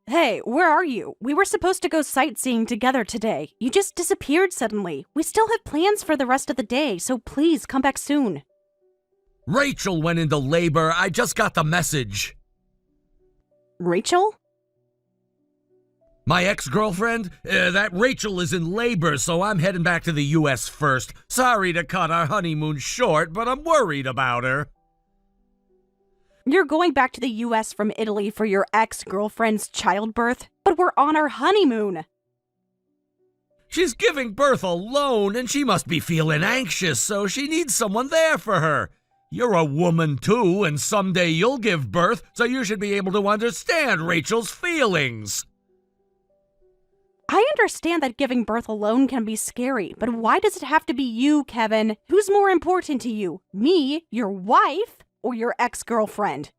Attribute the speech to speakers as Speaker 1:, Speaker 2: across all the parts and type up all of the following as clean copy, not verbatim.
Speaker 1: Hey, where are you? We were supposed to go sightseeing together today. You just disappeared suddenly. We still have plans for the rest of the day, so please come back soon.
Speaker 2: Rachel went into labor. I just got the message.
Speaker 1: Rachel?
Speaker 2: My ex-girlfriend? That Rachel is in labor, so I'm heading back to the U.S. first. Sorry to cut our honeymoon short, but I'm worried about her.
Speaker 1: You're going back to the U.S. from Italy for your ex-girlfriend's childbirth, but we're on our honeymoon.
Speaker 2: She's giving birth alone, and she must be feeling anxious, so she needs someone there for her. You're a woman, too, and someday you'll give birth, so you should be able to understand Rachel's feelings.
Speaker 1: I understand that giving birth alone can be scary, but why does it have to be you, Kevin? Who's more important to you? Me, your wife, or your ex-girlfriend?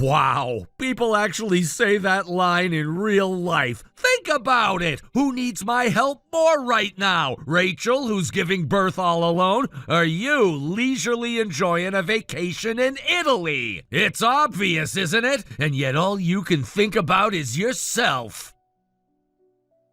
Speaker 2: Wow, people actually say that line in real life. Think about it. Who needs my help more right now? Rachel, who's giving birth all alone, or you leisurely enjoying a vacation in Italy? It's obvious, isn't it? And yet all you can think about is yourself.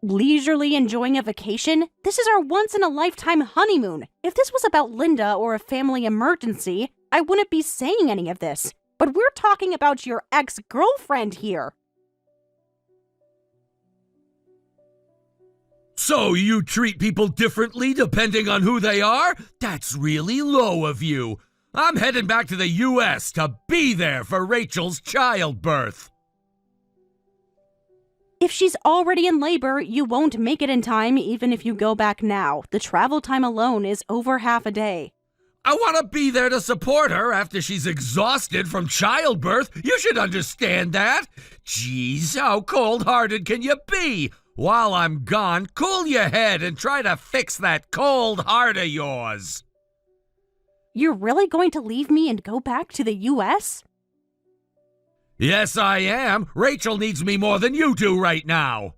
Speaker 1: Leisurely enjoying a vacation? This is our once-in-a-lifetime honeymoon. If this was about Linda or a family emergency, I wouldn't be saying any of this. But we're talking about your ex-girlfriend here.
Speaker 2: So you treat people differently depending on who they are? That's really low of you. I'm heading back to the U.S. to be there for Rachel's childbirth.
Speaker 1: If she's already in labor, you won't make it in time even if you go back now. The travel time alone is over half a day.
Speaker 2: I want to be there to support her after she's exhausted from childbirth. You should understand that. Jeez, how cold-hearted can you be? While I'm gone, cool your head and try to fix that cold heart of yours.
Speaker 1: You're really going to leave me and go back to the U.S.?
Speaker 2: Yes, I am. Rachel needs me more than you do right now.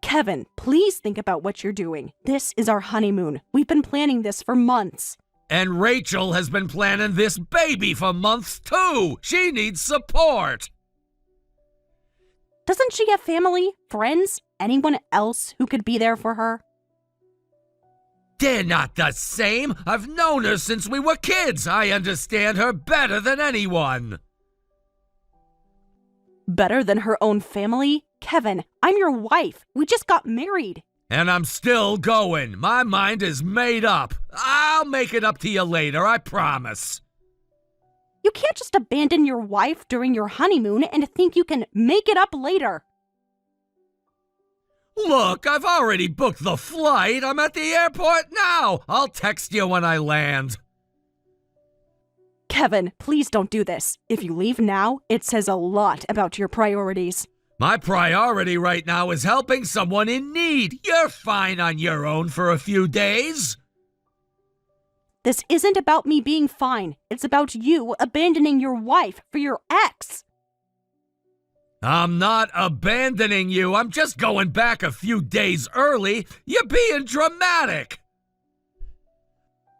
Speaker 1: Kevin, please think about what you're doing. This is our honeymoon. We've been planning this for months.
Speaker 2: And Rachel has been planning this baby for months, too. She needs support.
Speaker 1: Doesn't she have family, friends, anyone else who could be there for her?
Speaker 2: They're not the same. I've known her since we were kids. I understand her better than anyone.
Speaker 1: Better than her own family? Kevin, I'm your wife. We just got married.
Speaker 2: And I'm still going. My mind is made up. I'll make it up to you later, I promise.
Speaker 1: You can't just abandon your wife during your honeymoon and think you can make it up later.
Speaker 2: Look, I've already booked the flight. I'm at the airport now. I'll text you when I land.
Speaker 1: Kevin, please don't do this. If you leave now, it says a lot about your priorities.
Speaker 2: My priority right now is helping someone in need. You're fine on your own for a few days.
Speaker 1: This isn't about me being fine. It's about you abandoning your wife for your ex.
Speaker 2: I'm not abandoning you. I'm just going back a few days early. You're being dramatic.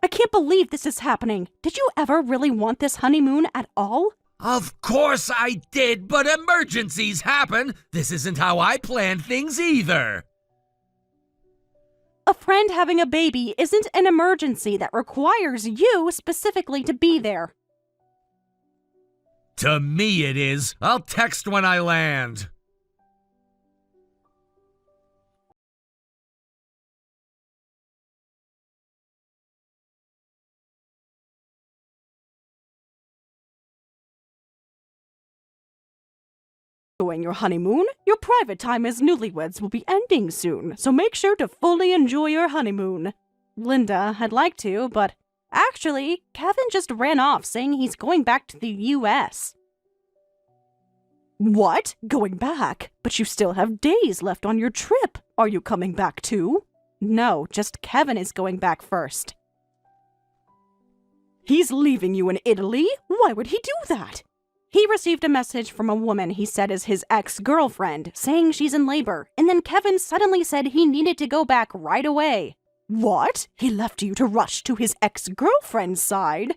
Speaker 1: I can't believe this is happening. Did you ever really want this honeymoon at all?
Speaker 2: Of course I did, but emergencies happen. This isn't how I planned things either.
Speaker 1: A friend having a baby isn't an emergency that requires you specifically to be there.
Speaker 2: To me it is. I'll text when I land.
Speaker 1: Enjoying your honeymoon? Your private time as newlyweds will be ending soon, so make sure to fully enjoy your honeymoon. Linda, I'd like to, but actually, Kevin just ran off saying he's going back to the U.S. What? Going back? But you still have days left on your trip. Are you coming back too? No, just Kevin is going back first. He's leaving you in Italy? Why would he do that? He received a message from a woman he said is his ex-girlfriend, saying she's in labor, and then Kevin suddenly said he needed to go back right away. What? He left you to rush to his ex-girlfriend's side?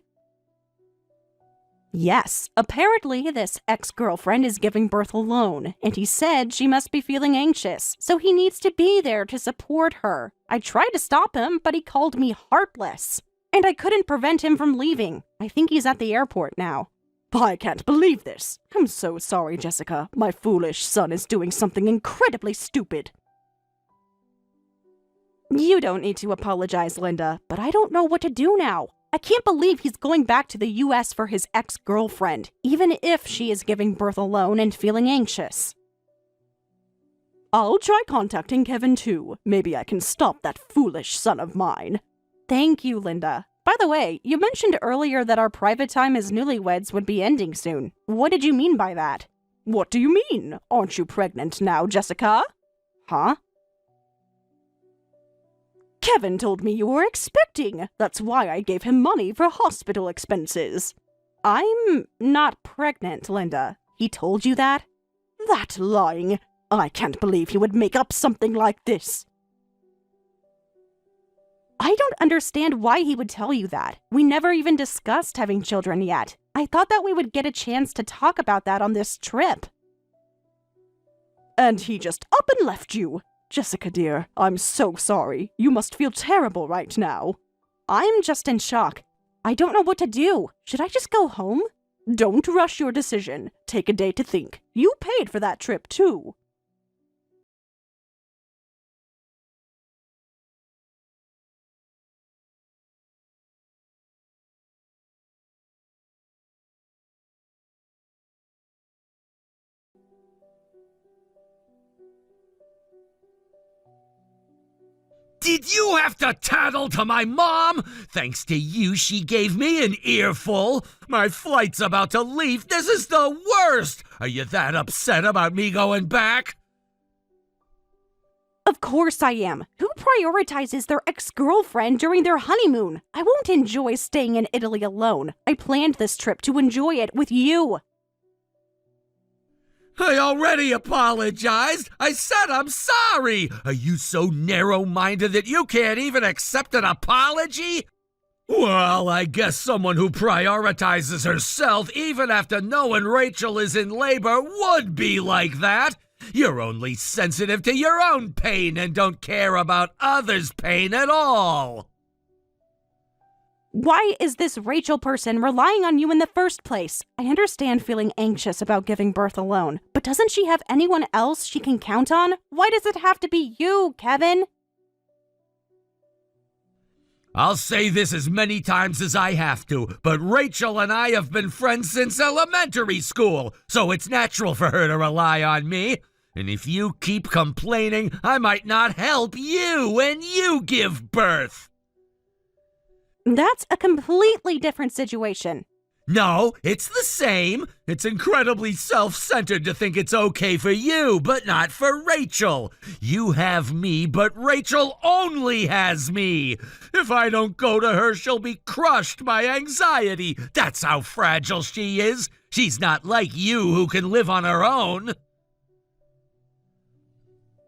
Speaker 1: Yes, apparently this ex-girlfriend is giving birth alone, and he said she must be feeling anxious, so he needs to be there to support her. I tried to stop him, but he called me heartless. And I couldn't prevent him from leaving. I think he's at the airport now. I can't believe this. I'm so sorry, Jessica. My foolish son is doing something incredibly stupid. You don't need to apologize, Linda, but I don't know what to do now. I can't believe he's going back to the US for his ex-girlfriend, even if she is giving birth alone and feeling anxious. I'll try contacting Kevin too. Maybe I can stop that foolish son of mine. Thank you, Linda. By the way, you mentioned earlier that our private time as newlyweds would be ending soon. What did you mean by that? What do you mean? Aren't you pregnant now, Jessica? Huh? Kevin told me you were expecting. That's why I gave him money for hospital expenses. I'm not pregnant, Linda. He told you that? That lying. I can't believe he would make up something like this. I don't understand why he would tell you that. We never even discussed having children yet. I thought that we would get a chance to talk about that on this trip. And he just up and left you. Jessica dear, I'm so sorry. You must feel terrible right now. I'm just in shock. I don't know what to do. Should I just go home? Don't rush your decision. Take a day to think. You paid for that trip too.
Speaker 2: Did you have to tattle to my mom? Thanks to you, she gave me an earful. My flight's about to leave. This is the worst. Are you that upset about me going back?
Speaker 1: Of course I am. Who prioritizes their ex-girlfriend during their honeymoon? I won't enjoy staying in Italy alone. I planned this trip to enjoy it with you.
Speaker 2: I already apologized. I said I'm sorry. Are you so narrow-minded that you can't even accept an apology? Well, I guess someone who prioritizes herself even after knowing Rachel is in labor would be like that. You're only sensitive to your own pain and don't care about others' pain at all.
Speaker 1: Why is this Rachel person relying on you in the first place? I understand feeling anxious about giving birth alone, but doesn't she have anyone else she can count on? Why does it have to be you, Kevin?
Speaker 2: I'll say this as many times as I have to, but Rachel and I have been friends since elementary school, so it's natural for her to rely on me. And if you keep complaining, I might not help you when you give birth.
Speaker 1: That's a completely different situation.
Speaker 2: No, it's the same. It's incredibly self-centered to think it's okay for you, but not for Rachel. You have me, but Rachel only has me. If I don't go to her, she'll be crushed by anxiety. That's how fragile she is. She's not like you who can live on her own.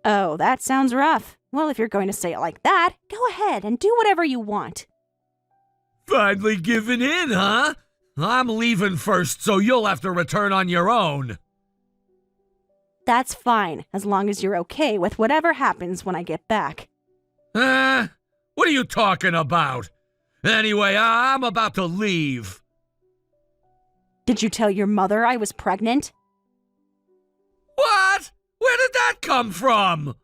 Speaker 1: Oh, that sounds rough. Well, if you're going to say it like that, go ahead and do whatever you want.
Speaker 2: Finally giving in, huh? I'm leaving first, so you'll have to return on your own.
Speaker 1: That's fine, as long as you're okay with whatever happens when I get back.
Speaker 2: What are you talking about? Anyway, I'm about to leave.
Speaker 1: Did you tell your mother I was pregnant?
Speaker 2: What? Where did that come from?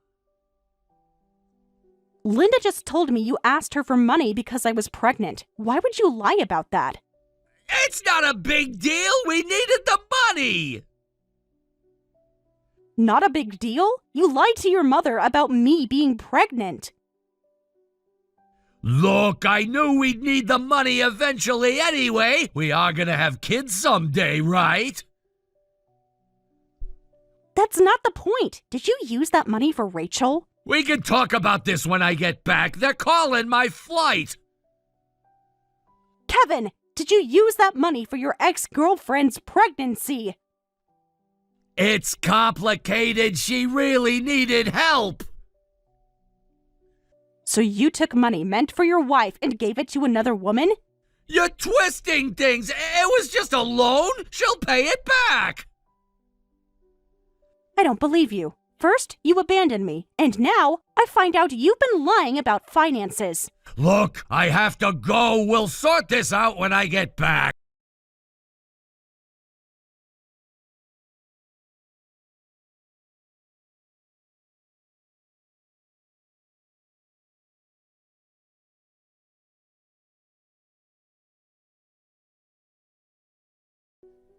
Speaker 1: Linda just told me you asked her for money because I was pregnant. Why would you lie about that?
Speaker 2: It's not a big deal. We needed the money.
Speaker 1: Not a big deal? You lied to your mother about me being pregnant.
Speaker 2: Look, I knew we'd need the money eventually anyway. We are gonna have kids someday, right?
Speaker 1: That's not the point. Did you use that money for Rachel?
Speaker 2: We can talk about this when I get back. They're calling my flight.
Speaker 1: Kevin, did you use that money for your ex-girlfriend's pregnancy?
Speaker 2: It's complicated. She really needed help.
Speaker 1: So you took money meant for your wife and gave it to another woman?
Speaker 2: You're twisting things. It was just a loan. She'll pay it back.
Speaker 1: I don't believe you. First, you abandoned me, and now I find out you've been lying about finances.
Speaker 2: Look, I have to go. We'll sort this out when I get back.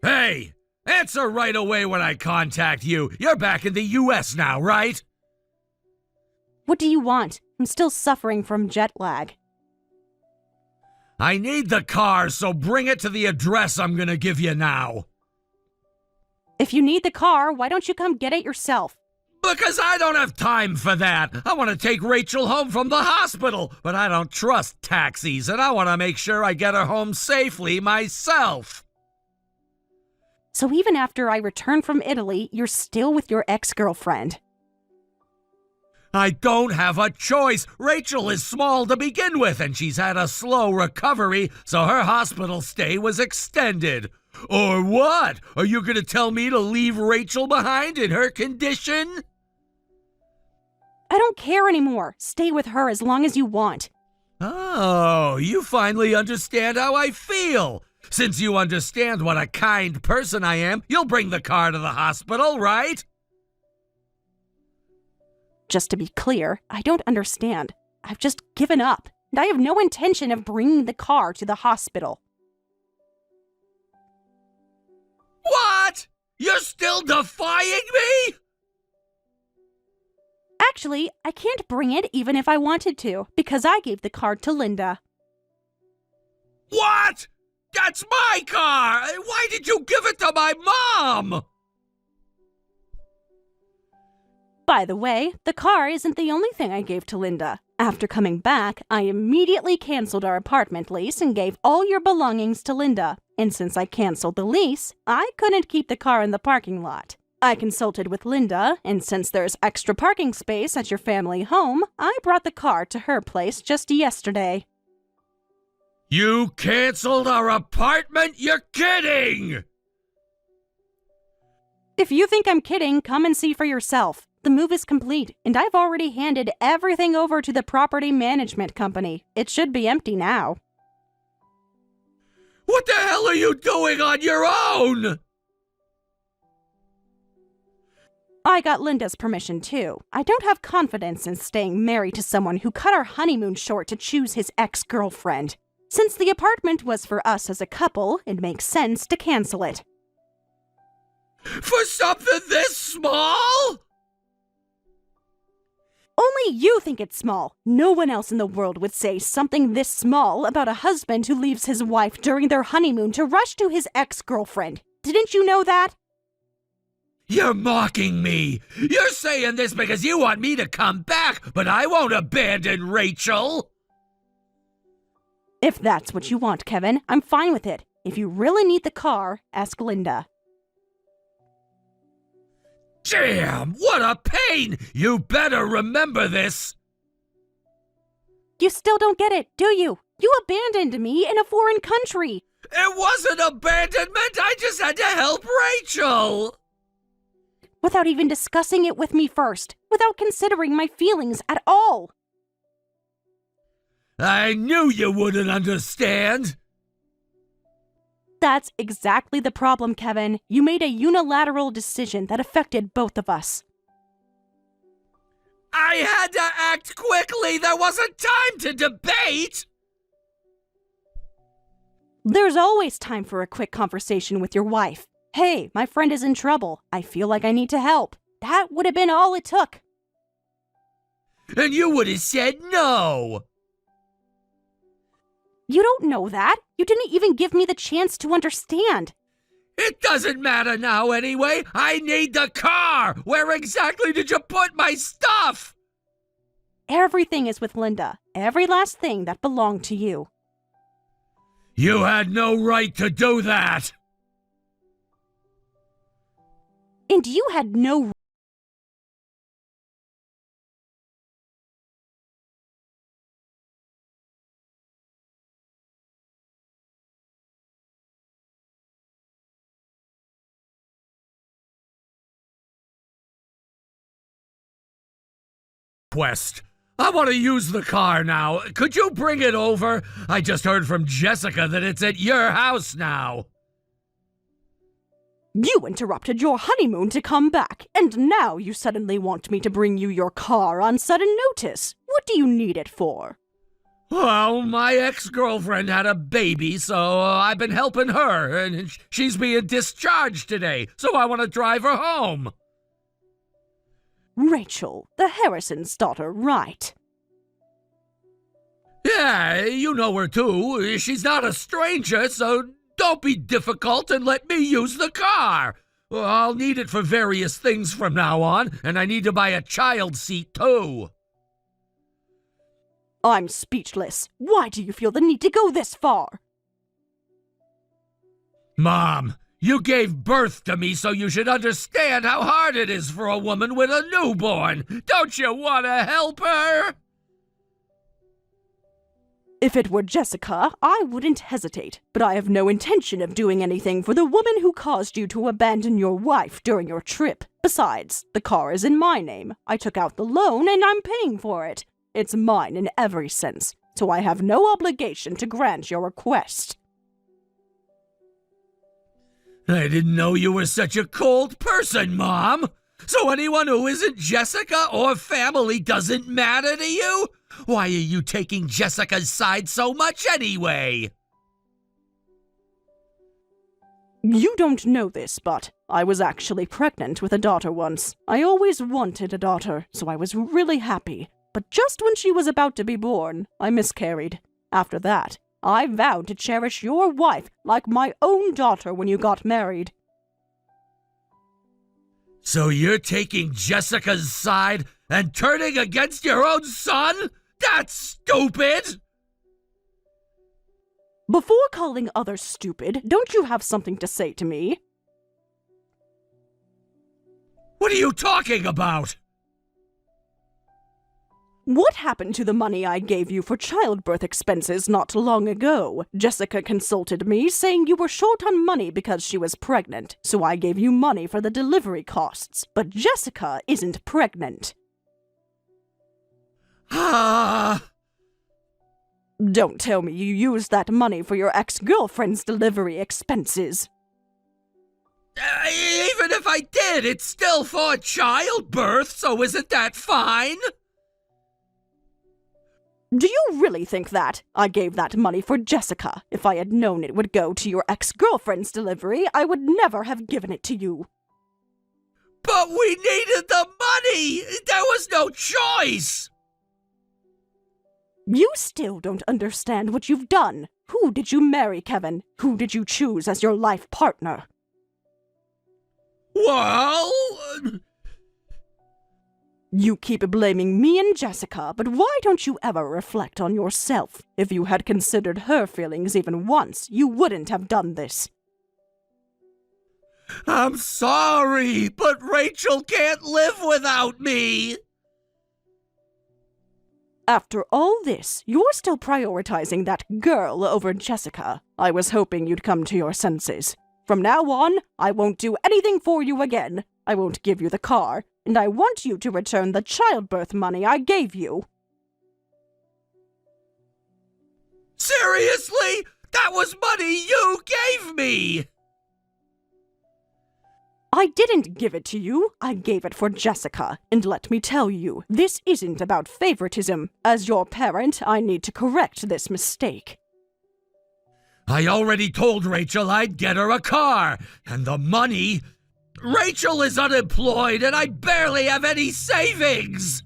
Speaker 2: Hey, answer right away when I contact you. You're back in the US now, right?
Speaker 1: What do you want? I'm still suffering from jet lag.
Speaker 2: I need the car, so bring it to the address I'm gonna give you now.
Speaker 1: If you need the car, why don't you come get it yourself?
Speaker 2: Because I don't have time for that. I want to take Rachel home from the hospital, but I don't trust taxis, and I want to make sure I get her home safely myself.
Speaker 1: So even after I return from Italy, you're still with your ex-girlfriend.
Speaker 2: I don't have a choice. Rachel is small to begin with, and she's had a slow recovery, so her hospital stay was extended. Or what? Are you going to tell me to leave Rachel behind in her condition?
Speaker 1: I don't care anymore. Stay with her as long as you want.
Speaker 2: Oh, you finally understand how I feel. Since you understand what a kind person I am, you'll bring the car to the hospital, right?
Speaker 1: Just to be clear, I don't understand. I've just given up, and I have no intention of bringing the car to the hospital.
Speaker 2: What? You're still defying me?
Speaker 1: Actually, I can't bring it even if I wanted to, because I gave the car to Linda.
Speaker 2: What? That's my car! Why did you give it to my mom?
Speaker 1: By the way, the car isn't the only thing I gave to Linda. After coming back, I immediately canceled our apartment lease and gave all your belongings to Linda. And since I canceled the lease, I couldn't keep the car in the parking lot. I consulted with Linda, and since there's extra parking space at your family home, I brought the car to her place just yesterday.
Speaker 2: You canceled our apartment? You're kidding!
Speaker 1: If you think I'm kidding, come and see for yourself. The move is complete, and I've already handed everything over to the property management company. It should be empty now.
Speaker 2: What the hell are you doing on your own?
Speaker 1: I got Linda's permission too. I don't have confidence in staying married to someone who cut our honeymoon short to choose his ex-girlfriend. Since the apartment was for us as a couple, it makes sense to cancel it.
Speaker 2: For something this small?
Speaker 1: Only you think it's small. No one else in the world would say something this small about a husband who leaves his wife during their honeymoon to rush to his ex-girlfriend. Didn't you know that?
Speaker 2: You're mocking me. You're saying this because you want me to come back, but I won't abandon Rachel.
Speaker 1: If that's what you want, Kevin, I'm fine with it. If you really need the car, ask Linda.
Speaker 2: Damn, what a pain! You better remember this.
Speaker 1: You still don't get it, do you? You abandoned me in a foreign country.
Speaker 2: It wasn't abandonment. I just had to help Rachel.
Speaker 1: Without even discussing it with me first. Without considering my feelings at all.
Speaker 2: I knew you wouldn't understand.
Speaker 1: That's exactly the problem, Kevin. You made a unilateral decision that affected both of us.
Speaker 2: I had to act quickly. There wasn't time to debate.
Speaker 1: There's always time for a quick conversation with your wife. Hey, my friend is in trouble. I feel like I need to help. That would have been all it took.
Speaker 2: And you would have said no.
Speaker 1: You don't know that. You didn't even give me the chance to understand.
Speaker 2: It doesn't matter now anyway. I need the car. Where exactly did you put my stuff?
Speaker 1: Everything is with Linda. Every last thing that belonged to you.
Speaker 2: You had no right to do that.
Speaker 1: And you had no
Speaker 2: request. I want to use the car now. Could you bring it over? I just heard from Jessica that it's at your house now.
Speaker 1: You interrupted your honeymoon to come back, and now you suddenly want me to bring you your car on sudden notice. What do you need it for?
Speaker 2: Well, my ex-girlfriend had a baby, so I've been helping her, and she's being discharged today, so I want to drive her home.
Speaker 1: Rachel, the Harrison's daughter, right?
Speaker 2: Yeah, you know her too. She's not a stranger, so don't be difficult and let me use the car. I'll need it for various things from now on, and I need to buy a child seat too.
Speaker 1: I'm speechless. Why do you feel the need to go this far?
Speaker 2: Mom, you gave birth to me, so you should understand how hard it is for a woman with a newborn. Don't you want to help her?
Speaker 1: If it were Jessica, I wouldn't hesitate, but I have no intention of doing anything for the woman who caused you to abandon your wife during your trip. Besides, the car is in my name. I took out the loan and I'm paying for it. It's mine in every sense, so I have no obligation to grant your request.
Speaker 2: I didn't know you were such a cold person, Mom. So anyone who isn't Jessica or family doesn't matter to you? Why are you taking Jessica's side so much anyway?
Speaker 1: You don't know this, but I was actually pregnant with a daughter once. I always wanted a daughter, so I was really happy. But just when she was about to be born, I miscarried. After that, I vowed to cherish your wife like my own daughter when you got married.
Speaker 2: So you're taking Jessica's side and turning against your own son? That's stupid!
Speaker 1: Before calling others stupid, don't you have something to say to me?
Speaker 2: What are you talking about?
Speaker 1: What happened to the money I gave you for childbirth expenses not long ago? Jessica consulted me, saying you were short on money because she was pregnant, so I gave you money for the delivery costs. But Jessica isn't pregnant. Don't tell me you used that money for your ex-girlfriend's delivery expenses.
Speaker 2: Even if I did, it's still for childbirth, so isn't that fine?
Speaker 1: Do you really think that? I gave that money for Jessica. If I had known it would go to your ex-girlfriend's delivery, I would never have given it to you.
Speaker 2: But we needed the money! There was no choice!
Speaker 1: You still don't understand what you've done. Who did you marry, Kevin? Who did you choose as your life partner?
Speaker 2: Well...
Speaker 1: You keep blaming me and Jessica, but why don't you ever reflect on yourself? If you had considered her feelings even once, you wouldn't have done this.
Speaker 2: I'm sorry, but Rachel can't live without me!
Speaker 1: After all this, you're still prioritizing that girl over Jessica. I was hoping you'd come to your senses. From now on, I won't do anything for you again. I won't give you the car, and I want you to return the childbirth money I gave you.
Speaker 2: Seriously? That was money you gave me!
Speaker 1: I didn't give it to you. I gave it for Jessica. And let me tell you, this isn't about favoritism. As your parent, I need to correct this mistake.
Speaker 2: I already told Rachel I'd get her a car, and the money... Rachel is unemployed, and I barely have any savings!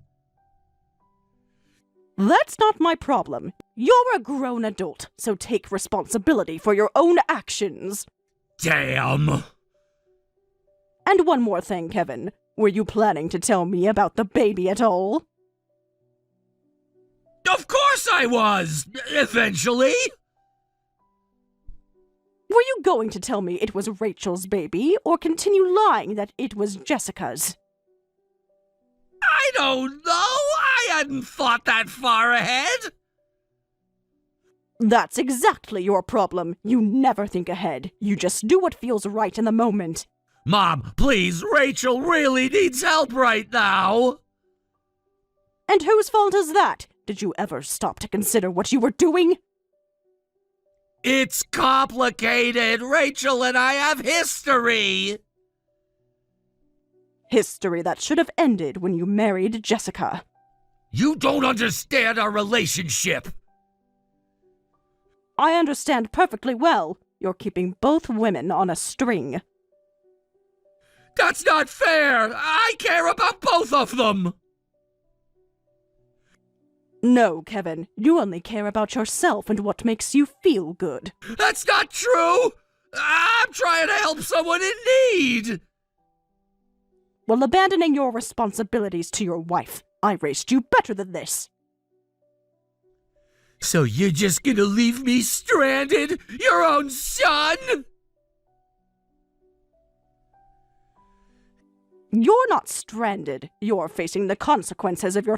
Speaker 1: That's not my problem. You're a grown adult, so take responsibility for your own actions.
Speaker 2: Damn!
Speaker 1: And one more thing, Kevin. Were you planning to tell me about the baby at all?
Speaker 2: Of course I was! Eventually!
Speaker 1: Were you going to tell me it was Rachel's baby, or continue lying that it was Jessica's?
Speaker 2: I don't know! I hadn't thought that far ahead!
Speaker 1: That's exactly your problem. You never think ahead. You just do what feels right in the moment.
Speaker 2: Mom, please, Rachel really needs help right now!
Speaker 1: And whose fault is that? Did you ever stop to consider what you were doing?
Speaker 2: It's complicated. Rachel and I have history.
Speaker 1: History that should have ended when you married Jessica.
Speaker 2: You don't understand our relationship.
Speaker 1: I understand perfectly well. You're keeping both women on a string.
Speaker 2: That's not fair. I care about both of them.
Speaker 1: No, Kevin, you only care about yourself and what makes you feel good.
Speaker 2: That's not true. I'm trying to help someone in need.
Speaker 1: While abandoning your responsibilities to your wife, I raised you better than this.
Speaker 2: So you're just gonna leave me stranded? Your own son?
Speaker 1: You're not stranded. You're facing the consequences of your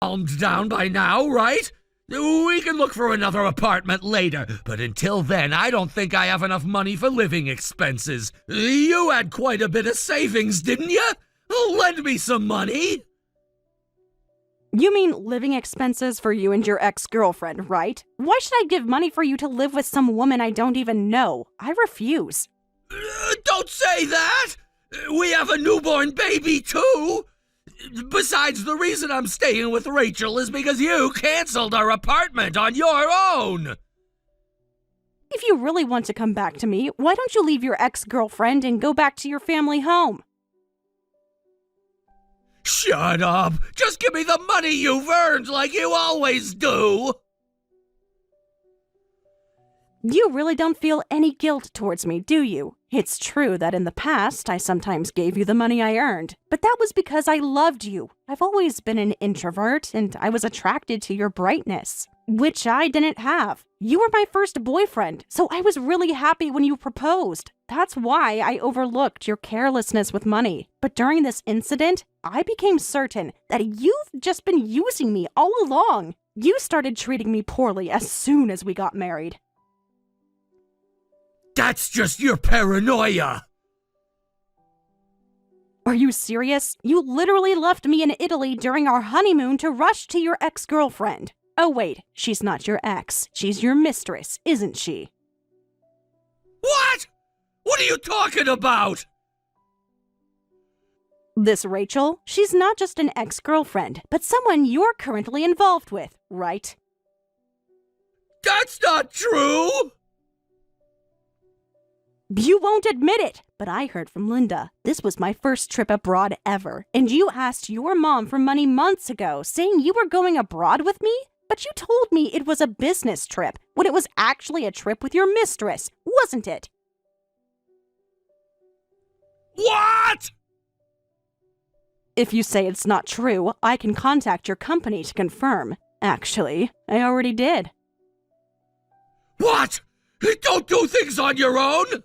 Speaker 2: calmed down by now, right? We can look for another apartment later, but until then, I don't think I have enough money for living expenses. You had quite a bit of savings, didn't you? Lend me some money.
Speaker 1: You mean living expenses for you and your ex-girlfriend, right? Why should I give money for you to live with some woman I don't even know? I refuse.
Speaker 2: Don't say that! We have a newborn baby, too! Besides, the reason I'm staying with Rachel is because you canceled our apartment on your own!
Speaker 1: If you really want to come back to me, why don't you leave your ex-girlfriend and go back to your family home?
Speaker 2: Shut up! Just give me the money you've earned like you always do!
Speaker 1: You really don't feel any guilt towards me, do you? It's true that in the past, I sometimes gave you the money I earned, but that was because I loved you. I've always been an introvert, and I was attracted to your brightness, which I didn't have. You were my first boyfriend, so I was really happy when you proposed. That's why I overlooked your carelessness with money. But during this incident, I became certain that you've just been using me all along. You started treating me poorly as soon as we got married.
Speaker 2: That's just your paranoia!
Speaker 1: Are you serious? You literally left me in Italy during our honeymoon to rush to your ex-girlfriend. Oh wait, she's not your ex. She's your mistress, isn't she?
Speaker 2: What? What are you talking about?
Speaker 1: This Rachel, she's not just an ex-girlfriend, but someone you're currently involved with, right?
Speaker 2: That's not true!
Speaker 1: You won't admit it, but I heard from Linda. This was my first trip abroad ever, and you asked your mom for money months ago, saying you were going abroad with me? But you told me it was a business trip, when it was actually a trip with your mistress, wasn't it?
Speaker 2: What?
Speaker 1: If you say it's not true, I can contact your company to confirm. Actually, I already did.
Speaker 2: What? Don't do things on your own!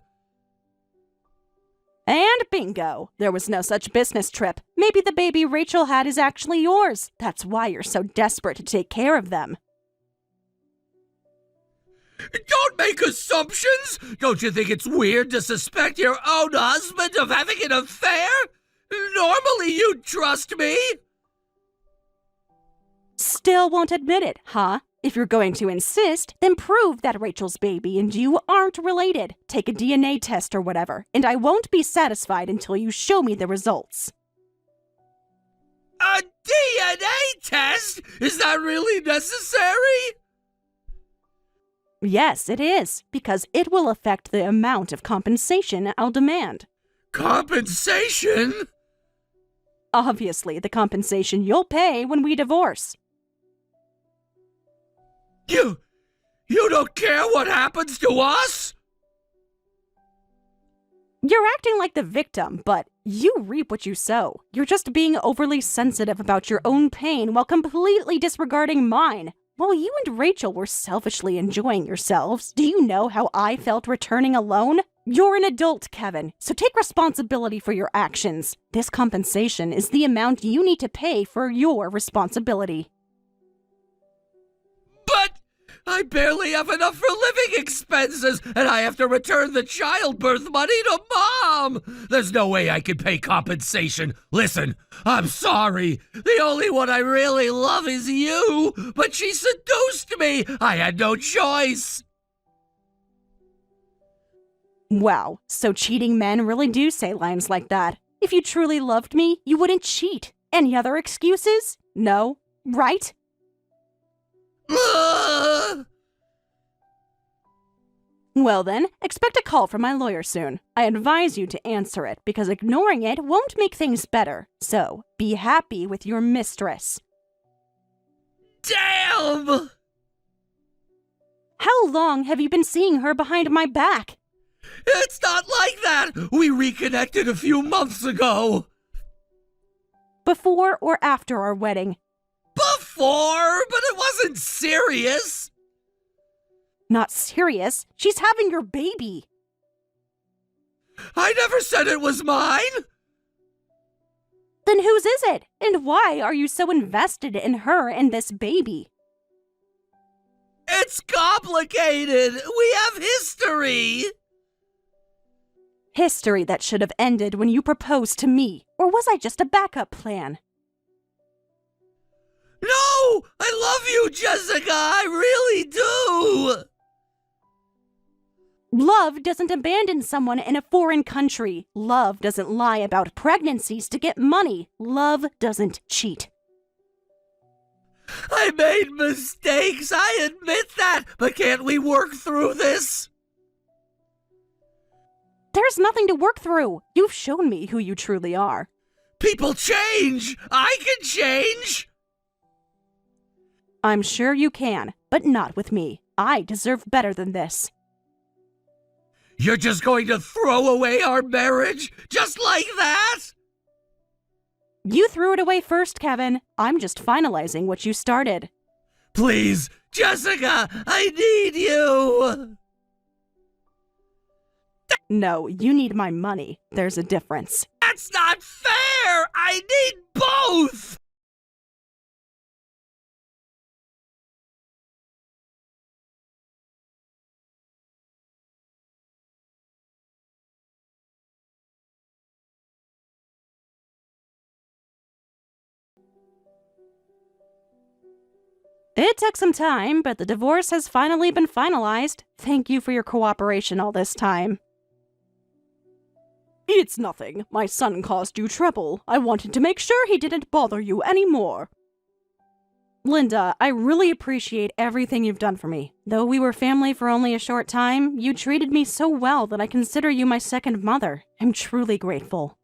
Speaker 1: And bingo! There was no such business trip. Maybe the baby Rachel had is actually yours. That's why you're so desperate to take care of them.
Speaker 2: Don't make assumptions! Don't you think it's weird to suspect your own husband of having an affair? Normally you'd trust me!
Speaker 1: Still won't admit it, huh? If you're going to insist, then prove that Rachel's baby and you aren't related. Take a DNA test or whatever, and I won't be satisfied until you show me the results.
Speaker 2: A DNA test? Is that really necessary?
Speaker 1: Yes, it is, because it will affect the amount of compensation I'll demand.
Speaker 2: Compensation?
Speaker 1: Obviously, the compensation you'll pay when we divorce.
Speaker 2: You don't care what happens to us?
Speaker 1: You're acting like the victim, but you reap what you sow. You're just being overly sensitive about your own pain while completely disregarding mine. While you and Rachel were selfishly enjoying yourselves, do you know how I felt returning alone? You're an adult, Kevin, so take responsibility for your actions. This compensation is the amount you need to pay for your responsibility.
Speaker 2: But I barely have enough for living expenses, and I have to return the childbirth money to Mom! There's no way I can pay compensation. Listen, I'm sorry. The only one I really love is you, but she seduced me. I had no choice.
Speaker 1: Wow, so cheating men really do say lines like that. If you truly loved me, you wouldn't cheat. Any other excuses? No, right? Well then, expect a call from my lawyer soon. I advise you to answer it because ignoring it won't make things better. So, be happy with your mistress.
Speaker 2: Damn!
Speaker 1: How long have you been seeing her behind my back?
Speaker 2: It's not like that! We reconnected a few months ago!
Speaker 1: Before or after our wedding?
Speaker 2: Before, but it wasn't serious!
Speaker 1: Not serious? She's having your baby!
Speaker 2: I never said it was mine!
Speaker 1: Then whose is it? And why are you so invested in her and this baby?
Speaker 2: It's complicated! We have history!
Speaker 1: History that should have ended when you proposed to me, or was I just a backup plan?
Speaker 2: No! I love you, Jessica! I really do!
Speaker 1: Love doesn't abandon someone in a foreign country. Love doesn't lie about pregnancies to get money. Love doesn't cheat.
Speaker 2: I made mistakes, I admit that, but can't we work through this?
Speaker 1: There's nothing to work through. You've shown me who you truly are.
Speaker 2: People change! I can change!
Speaker 1: I'm sure you can, but not with me. I deserve better than this.
Speaker 2: You're just going to throw away our marriage? Just like that?
Speaker 1: You threw it away first, Kevin. I'm just finalizing what you started.
Speaker 2: Please, Jessica, I need you!
Speaker 1: No, you need my money. There's a difference.
Speaker 2: That's not fair! I need both!
Speaker 1: It took some time, but the divorce has finally been finalized. Thank you for your cooperation all this time. It's nothing. My son caused you trouble. I wanted to make sure he didn't bother you anymore. Linda, I really appreciate everything you've done for me. Though we were family for only a short time, you treated me so well that I consider you my second mother. I'm truly grateful.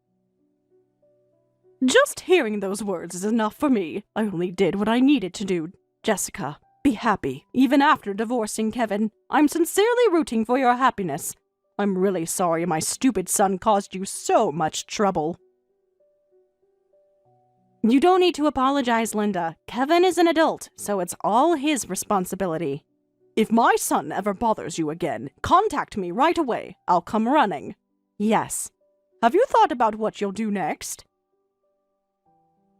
Speaker 1: Just hearing those words is enough for me. I only did what I needed to do. Jessica, be happy, even after divorcing Kevin. I'm sincerely rooting for your happiness. I'm really sorry my stupid son caused you so much trouble. You don't need to apologize, Linda. Kevin is an adult, so it's all his responsibility. If my son ever bothers you again, contact me right away. I'll come running. Yes. Have you thought about what you'll do next?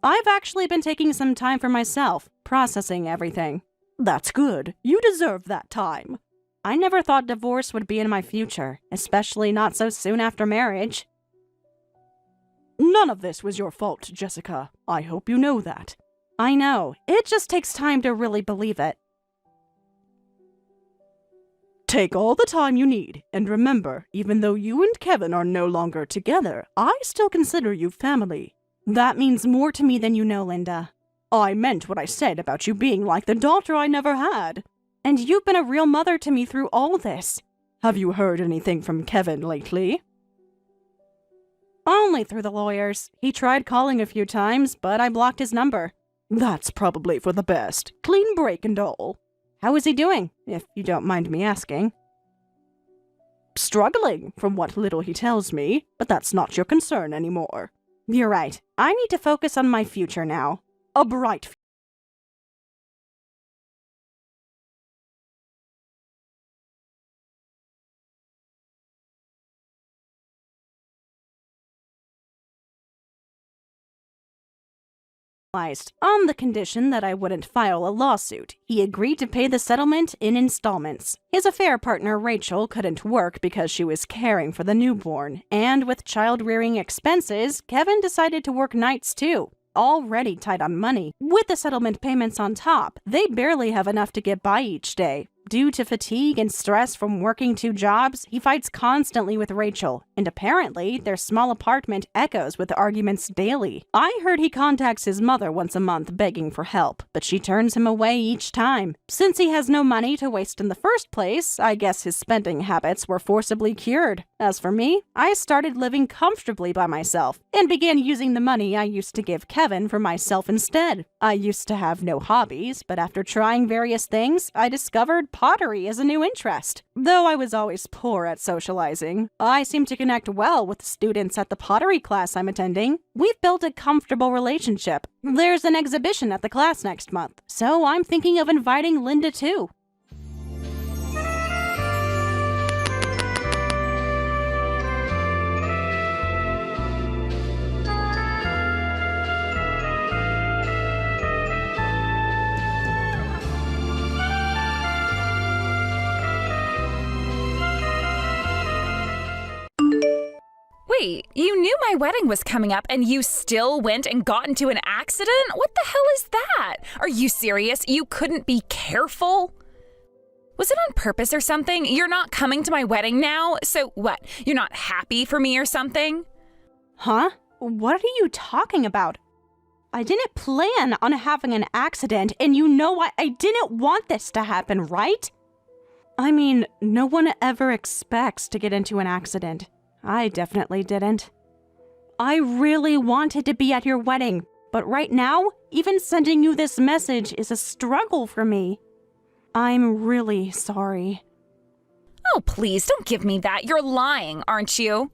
Speaker 1: I've actually been taking some time for myself, processing everything. That's good. You deserve that time. I never thought divorce would be in my future, especially not so soon after marriage. None of this was your fault, Jessica. I hope you know that. I know. It just takes time to really believe it. Take all the time you need, and remember, even though you and Kevin are no longer together, I still consider you family. That means more to me than you know, Linda. I meant what I said about you being like the daughter I never had. And you've been a real mother to me through all this. Have you heard anything from Kevin lately? Only through the lawyers. He tried calling a few times, but I blocked his number. That's probably for the best. Clean break and all. How is he doing, if you don't mind me asking? Struggling, from what little he tells me, but that's not your concern anymore. You're right. I need to focus on my future now. A bright future. on the condition that I wouldn't file a lawsuit. He agreed to pay the settlement in installments. His affair partner Rachel couldn't work because she was caring for the newborn, and with child-rearing expenses, Kevin decided to work nights too. Already tight on money. With the settlement payments on top, they barely have enough to get by each day. Due to fatigue and stress from working 2 jobs, he fights constantly with Rachel, and apparently their small apartment echoes with arguments daily. I heard he contacts his mother once a month begging for help, but she turns him away each time. Since he has no money to waste in the first place, I guess his spending habits were forcibly cured. As for me, I started living comfortably by myself, and began using the money I used to give Kevin for myself instead. I used to have no hobbies, but after trying various things, I discovered pottery as a new interest. Though I was always poor at socializing, I seem to connect well with the students at the pottery class I'm attending. We've built a comfortable relationship. There's an exhibition at the class next month, so I'm thinking of inviting Linda too.
Speaker 3: Wait, you knew my wedding was coming up and you still went and got into an accident? What the hell is that? Are you serious? You couldn't be careful? Was it on purpose or something? You're not coming to my wedding now? So what? You're not happy for me or something?
Speaker 1: Huh? What are you talking about? I didn't plan on having an accident, and you know I didn't want this to happen, right? I mean, no one ever expects to get into an accident. I definitely didn't. I really wanted to be at your wedding, but right now, even sending you this message is a struggle for me. I'm really sorry.
Speaker 3: Oh, please, don't give me that. You're lying, aren't you?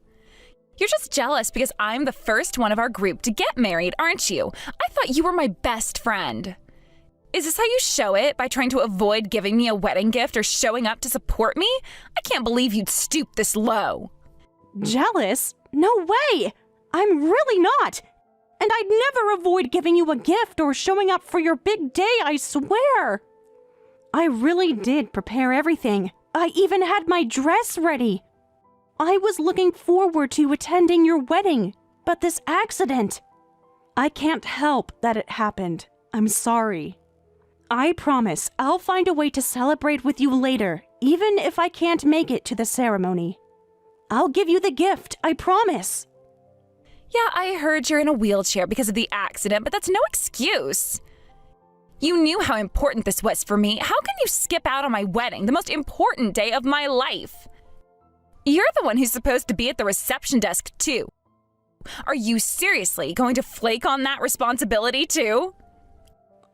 Speaker 3: You're just jealous because I'm the first one of our group to get married, aren't you? I thought you were my best friend. Is this how you show it, by trying to avoid giving me a wedding gift or showing up to support me? I can't believe you'd stoop this low.
Speaker 1: Jealous? No way! I'm really not! And I'd never avoid giving you a gift or showing up for your big day, I swear! I really did prepare everything. I even had my dress ready. I was looking forward to attending your wedding, but this accident... I can't help that it happened. I'm sorry. I promise I'll find a way to celebrate with you later, even if I can't make it to the ceremony. I'll give you the gift, I promise.
Speaker 3: Yeah, I heard you're in a wheelchair because of the accident, but that's no excuse. You knew how important this was for me. How can you skip out on my wedding, the most important day of my life? You're the one who's supposed to be at the reception desk, too. Are you seriously going to flake on that responsibility, too?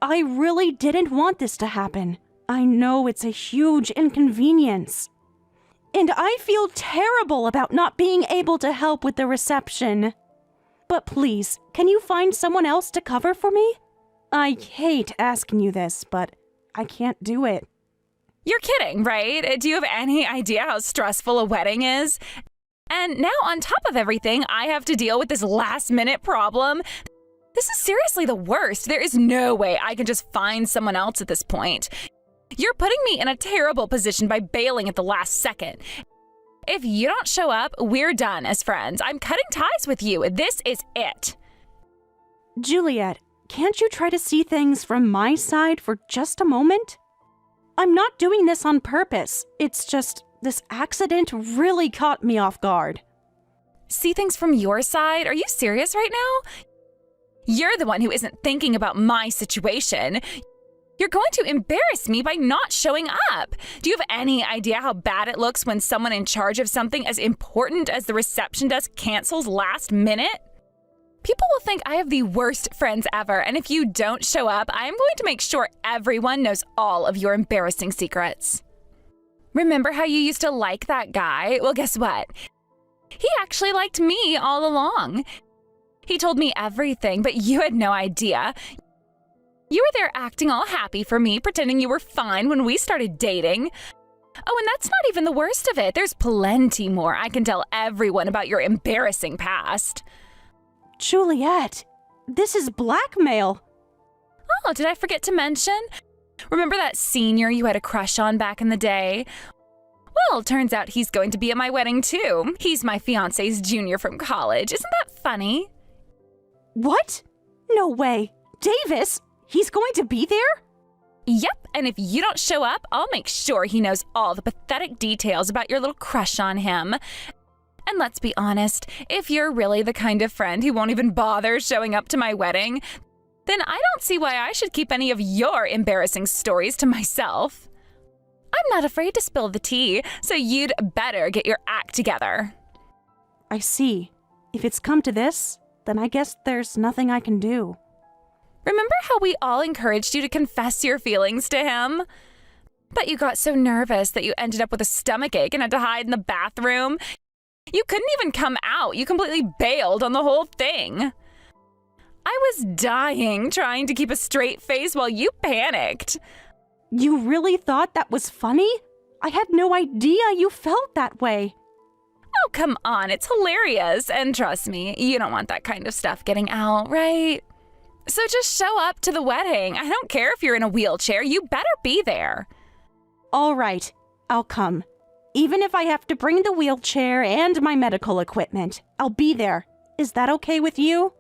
Speaker 1: I really didn't want this to happen. I know it's a huge inconvenience. And I feel terrible about not being able to help with the reception. But please, can you find someone else to cover for me? I hate asking you this, but I can't do it.
Speaker 3: You're kidding, right? Do you have any idea how stressful a wedding is? And now on top of everything, I have to deal with this last-minute problem. This is seriously the worst. There is no way I can just find someone else at this point. You're putting me in a terrible position by bailing at the last second. If you don't show up, we're done as friends. I'm cutting ties with you. This is it.
Speaker 1: Juliet, can't you try to see things from my side for just a moment? I'm not doing this on purpose. It's just this accident really caught me off guard.
Speaker 3: See things from your side? Are you serious right now? You're the one who isn't thinking about my situation. You're going to embarrass me by not showing up. Do you have any idea how bad it looks when someone in charge of something as important as the reception desk cancels last minute? People will think I have the worst friends ever, and if you don't show up, I'm going to make sure everyone knows all of your embarrassing secrets. Remember how you used to like that guy? Well, guess what? He actually liked me all along. He told me everything, but you had no idea. You were there acting all happy for me, pretending you were fine when we started dating. Oh, and that's not even the worst of it. There's plenty more I can tell everyone about your embarrassing past.
Speaker 1: Juliet, this is blackmail.
Speaker 3: Oh, did I forget to mention? Remember that senior you had a crush on back in the day? Well, turns out he's going to be at my wedding too. He's my fiancé's junior from college. Isn't that funny?
Speaker 1: What? No way. Davis? He's going to be there?
Speaker 3: Yep, and if you don't show up, I'll make sure he knows all the pathetic details about your little crush on him. And let's be honest, if you're really the kind of friend who won't even bother showing up to my wedding, then I don't see why I should keep any of your embarrassing stories to myself. I'm not afraid to spill the tea, so you'd better get your act together.
Speaker 1: I see. If it's come to this, then I guess there's nothing I can do.
Speaker 3: Remember how we all encouraged you to confess your feelings to him? But you got so nervous that you ended up with a stomachache and had to hide in the bathroom. You couldn't even come out. You completely bailed on the whole thing. I was dying trying to keep a straight face while you panicked.
Speaker 1: You really thought that was funny? I had no idea you felt that way.
Speaker 3: Oh, come on. It's hilarious. And trust me, you don't want that kind of stuff getting out, right? So just show up to the wedding. I don't care if you're in a wheelchair. You better be there.
Speaker 1: All right, I'll come. Even if I have to bring the wheelchair and my medical equipment, I'll be there. Is that okay with you?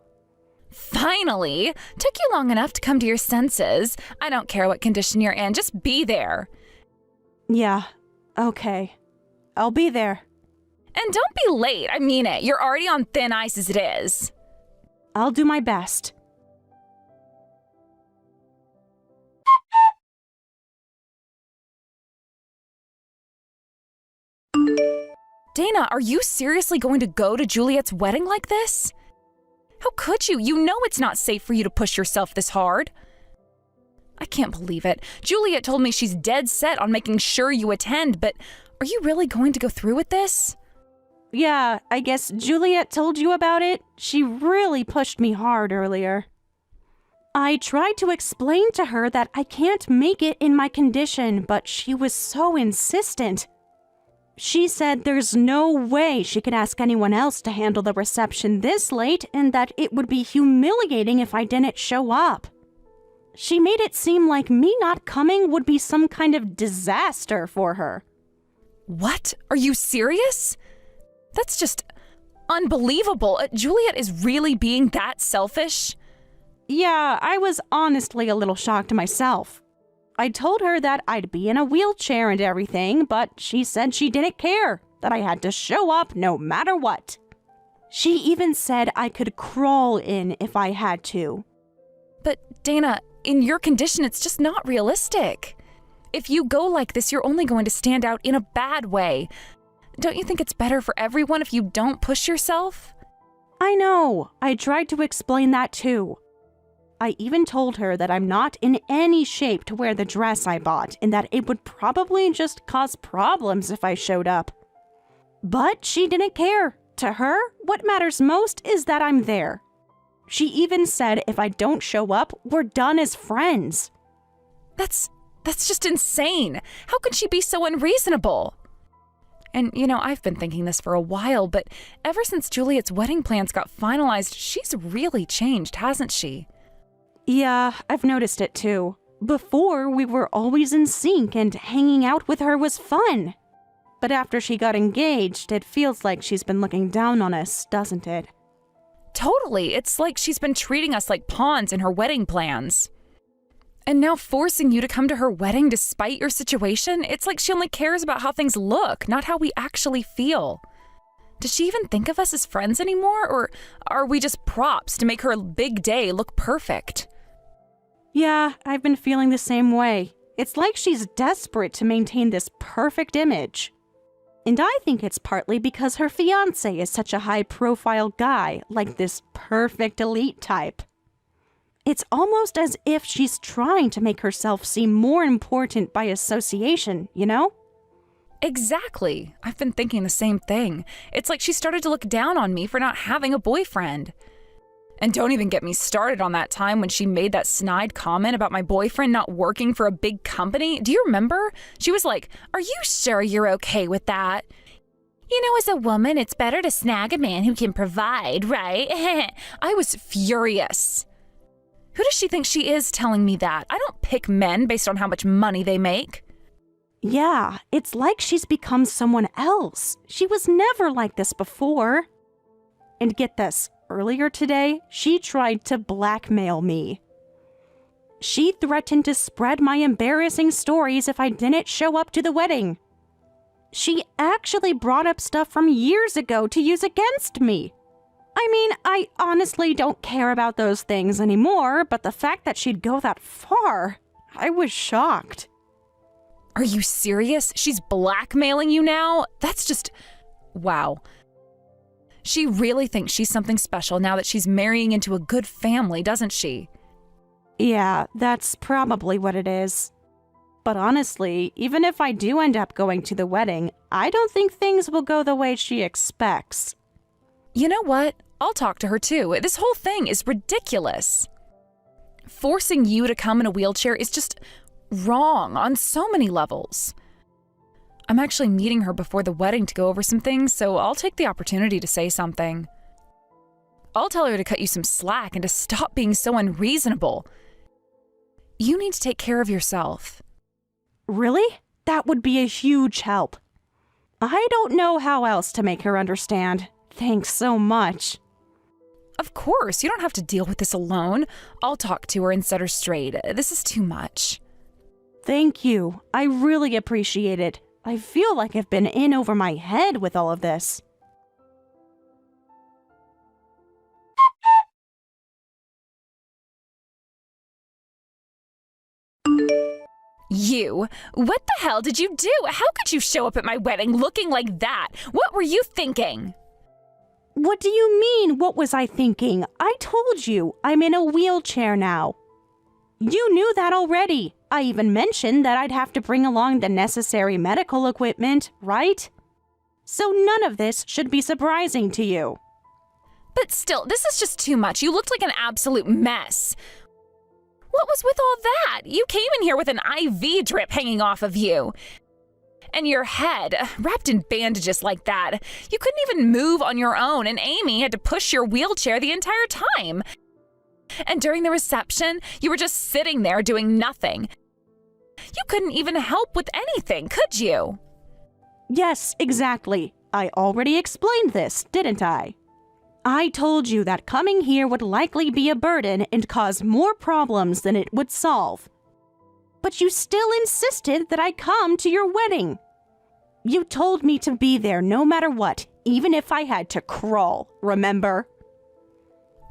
Speaker 3: Finally! Took you long enough to come to your senses. I don't care what condition you're in. Just be there.
Speaker 1: Yeah, okay. I'll be there.
Speaker 3: And don't be late. I mean it. You're already on thin ice as it is.
Speaker 1: I'll do my best.
Speaker 3: Dana, are you seriously going to go to Juliet's wedding like this? How could you? You know it's not safe for you to push yourself this hard. I can't believe it. Juliet told me she's dead set on making sure you attend, but are you really going to go through with this?
Speaker 1: Yeah, I guess Juliet told you about it. She really pushed me hard earlier. I tried to explain to her that I can't make it in my condition, but she was so insistent. She said there's no way she could ask anyone else to handle the reception this late and that it would be humiliating if I didn't show up. She made it seem like me not coming would be some kind of disaster for her.
Speaker 3: What? Are you serious? That's just unbelievable. Juliet is really being that selfish?
Speaker 1: Yeah, I was honestly a little shocked myself. I told her that I'd be in a wheelchair and everything, but she said she didn't care, that I had to show up no matter what. She even said I could crawl in if I had to.
Speaker 3: But Dana, in your condition, it's just not realistic. If you go like this, you're only going to stand out in a bad way. Don't you think it's better for everyone if you don't push yourself?
Speaker 1: I know. I tried to explain that too. I even told her that I'm not in any shape to wear the dress I bought and that it would probably just cause problems if I showed up. But she didn't care. To her, what matters most is that I'm there. She even said if I don't show up, we're done as friends.
Speaker 3: That's just insane. How could she be so unreasonable? And, I've been thinking this for a while, but ever since Juliet's wedding plans got finalized, she's really changed, hasn't she?
Speaker 1: Yeah, I've noticed it too. Before, we were always in sync and hanging out with her was fun. But after she got engaged, it feels like she's been looking down on us, doesn't it?
Speaker 3: Totally. It's like she's been treating us like pawns in her wedding plans. And now forcing you to come to her wedding despite your situation, it's like she only cares about how things look, not how we actually feel. Does she even think of us as friends anymore, or are we just props to make her big day look perfect?
Speaker 1: Yeah, I've been feeling the same way. It's like she's desperate to maintain this perfect image. And I think it's partly because her fiancé is such a high-profile guy, like this perfect elite type. It's almost as if she's trying to make herself seem more important by association, you know?
Speaker 3: Exactly. I've been thinking the same thing. It's like she started to look down on me for not having a boyfriend. And don't even get me started on that time when she made that snide comment about my boyfriend not working for a big company. Do you remember? She was like, "Are you sure you're okay with that? As a woman, it's better to snag a man who can provide, right?" I was furious. Who does she think she is telling me that? I don't pick men based on how much money they make.
Speaker 1: Yeah, it's like she's become someone else. She was never like this before. And get this, earlier today, she tried to blackmail me. She threatened to spread my embarrassing stories if I didn't show up to the wedding. She actually brought up stuff from years ago to use against me. I mean, I honestly don't care about those things anymore, but the fact that she'd go that far, I was shocked.
Speaker 3: Are you serious? She's blackmailing you now? That's just... wow. She really thinks she's something special now that she's marrying into a good family, doesn't she?
Speaker 1: Yeah, that's probably what it is. But honestly, even if I do end up going to the wedding, I don't think things will go the way she expects.
Speaker 3: You know what? I'll talk to her too. This whole thing is ridiculous. Forcing you to come in a wheelchair is just wrong on so many levels. I'm actually meeting her before the wedding to go over some things, so I'll take the opportunity to say something. I'll tell her to cut you some slack and to stop being so unreasonable. You need to take care of yourself.
Speaker 1: Really? That would be a huge help. I don't know how else to make her understand. Thanks so much.
Speaker 3: Of course, you don't have to deal with this alone. I'll talk to her and set her straight. This is too much.
Speaker 1: Thank you. I really appreciate it. I feel like I've been in over my head with all of this.
Speaker 3: You? What the hell did you do? How could you show up at my wedding looking like that? What were you thinking?
Speaker 1: What do you mean, what was I thinking? I told you, I'm in a wheelchair now. You knew that already. I even mentioned that I'd have to bring along the necessary medical equipment, right? So none of this should be surprising to you.
Speaker 3: But still, this is just too much. You looked like an absolute mess. What was with all that? You came in here with an IV drip hanging off of you. And your head, wrapped in bandages like that. You couldn't even move on your own, and Amy had to push your wheelchair the entire time. And during the reception, you were just sitting there doing nothing. You couldn't even help with anything, could you?
Speaker 1: Yes, exactly. I already explained this, didn't I? I told you that coming here would likely be a burden and cause more problems than it would solve. But you still insisted that I come to your wedding. You told me to be there no matter what, even if I had to crawl, remember?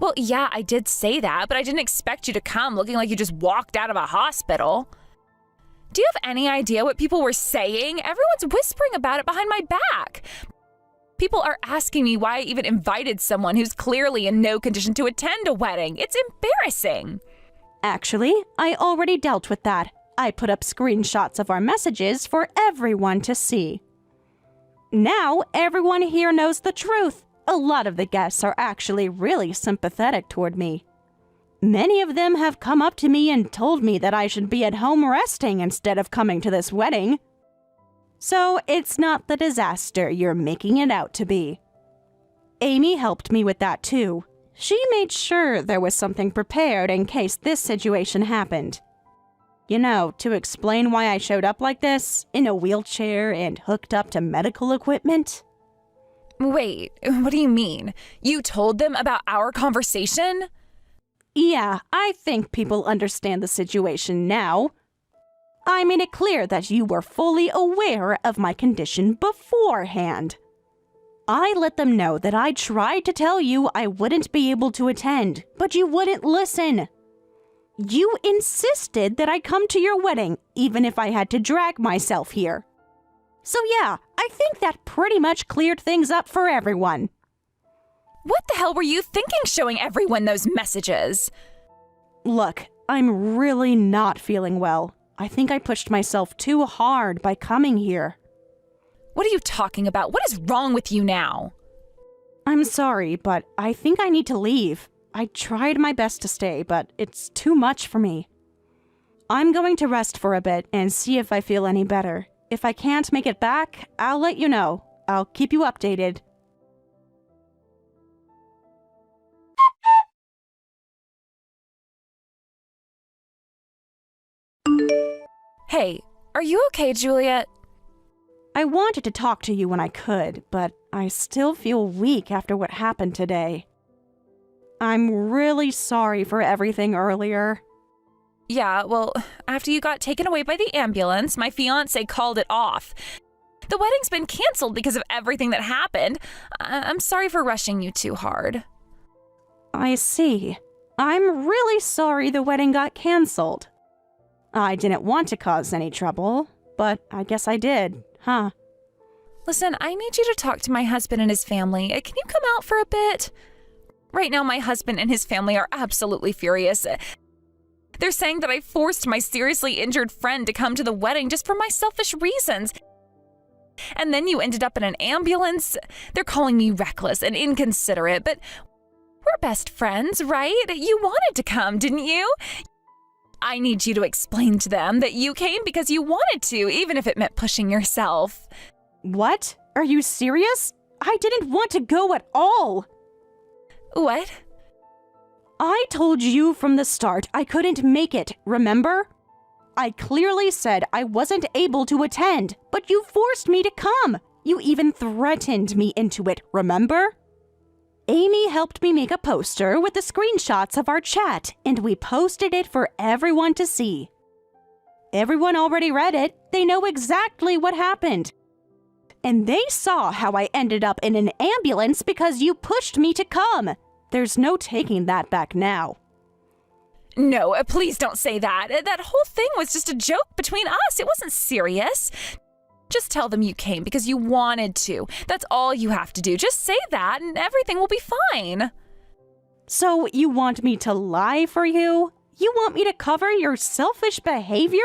Speaker 3: Well, yeah, I did say that, but I didn't expect you to come looking like you just walked out of a hospital. Do you have any idea what people were saying? Everyone's whispering about it behind my back. People are asking me why I even invited someone who's clearly in no condition to attend a wedding. It's embarrassing.
Speaker 1: Actually, I already dealt with that. I put up screenshots of our messages for everyone to see. Now, everyone here knows the truth. A lot of the guests are actually really sympathetic toward me. Many of them have come up to me and told me that I should be at home resting instead of coming to this wedding. So it's not the disaster you're making it out to be. Amy helped me with that too. She made sure there was something prepared in case this situation happened. You know, to explain why I showed up like this, in a wheelchair and hooked up to medical equipment.
Speaker 3: Wait, what do you mean? You told them about our conversation?
Speaker 1: Yeah, I think people understand the situation now. I made it clear that you were fully aware of my condition beforehand. I let them know that I tried to tell you I wouldn't be able to attend, but you wouldn't listen. You insisted that I come to your wedding, even if I had to drag myself here. So yeah, I think that pretty much cleared things up for everyone.
Speaker 3: What the hell were you thinking showing everyone those messages?
Speaker 1: Look, I'm really not feeling well. I think I pushed myself too hard by coming here.
Speaker 3: What are you talking about? What is wrong with you now?
Speaker 1: I'm sorry, but I think I need to leave. I tried my best to stay, but it's too much for me. I'm going to rest for a bit and see if I feel any better. If I can't make it back, I'll let you know. I'll keep you updated.
Speaker 3: Hey, are you okay, Juliet?
Speaker 1: I wanted to talk to you when I could, but I still feel weak after what happened today. I'm really sorry for everything earlier.
Speaker 3: Yeah, well, after you got taken away by the ambulance, my fiancé called it off. The wedding's been canceled because of everything that happened. I'm sorry for rushing you too hard.
Speaker 1: I see. I'm really sorry the wedding got canceled. I didn't want to cause any trouble, but I guess I did, huh?
Speaker 3: Listen, I need you to talk to my husband and his family. Can you come out for a bit? Right now, my husband and his family are absolutely furious. They're saying that I forced my seriously injured friend to come to the wedding just for my selfish reasons. And then you ended up in an ambulance. They're calling me reckless and inconsiderate, but we're best friends, right? You wanted to come, didn't you? I need you to explain to them that you came because you wanted to, even if it meant pushing yourself.
Speaker 1: What? Are you serious? I didn't want to go at all.
Speaker 3: What?
Speaker 1: I told you from the start I couldn't make it, remember? I clearly said I wasn't able to attend, but you forced me to come. You even threatened me into it, remember? Amy helped me make a poster with the screenshots of our chat, and we posted it for everyone to see. Everyone already read it. They know exactly what happened. And they saw how I ended up in an ambulance because you pushed me to come. There's no taking that back now.
Speaker 3: No, please don't say that. That whole thing was just a joke between us. It wasn't serious. Just tell them you came because you wanted to. That's all you have to do. Just say that and everything will be fine.
Speaker 1: So you want me to lie for you? You want me to cover your selfish behavior?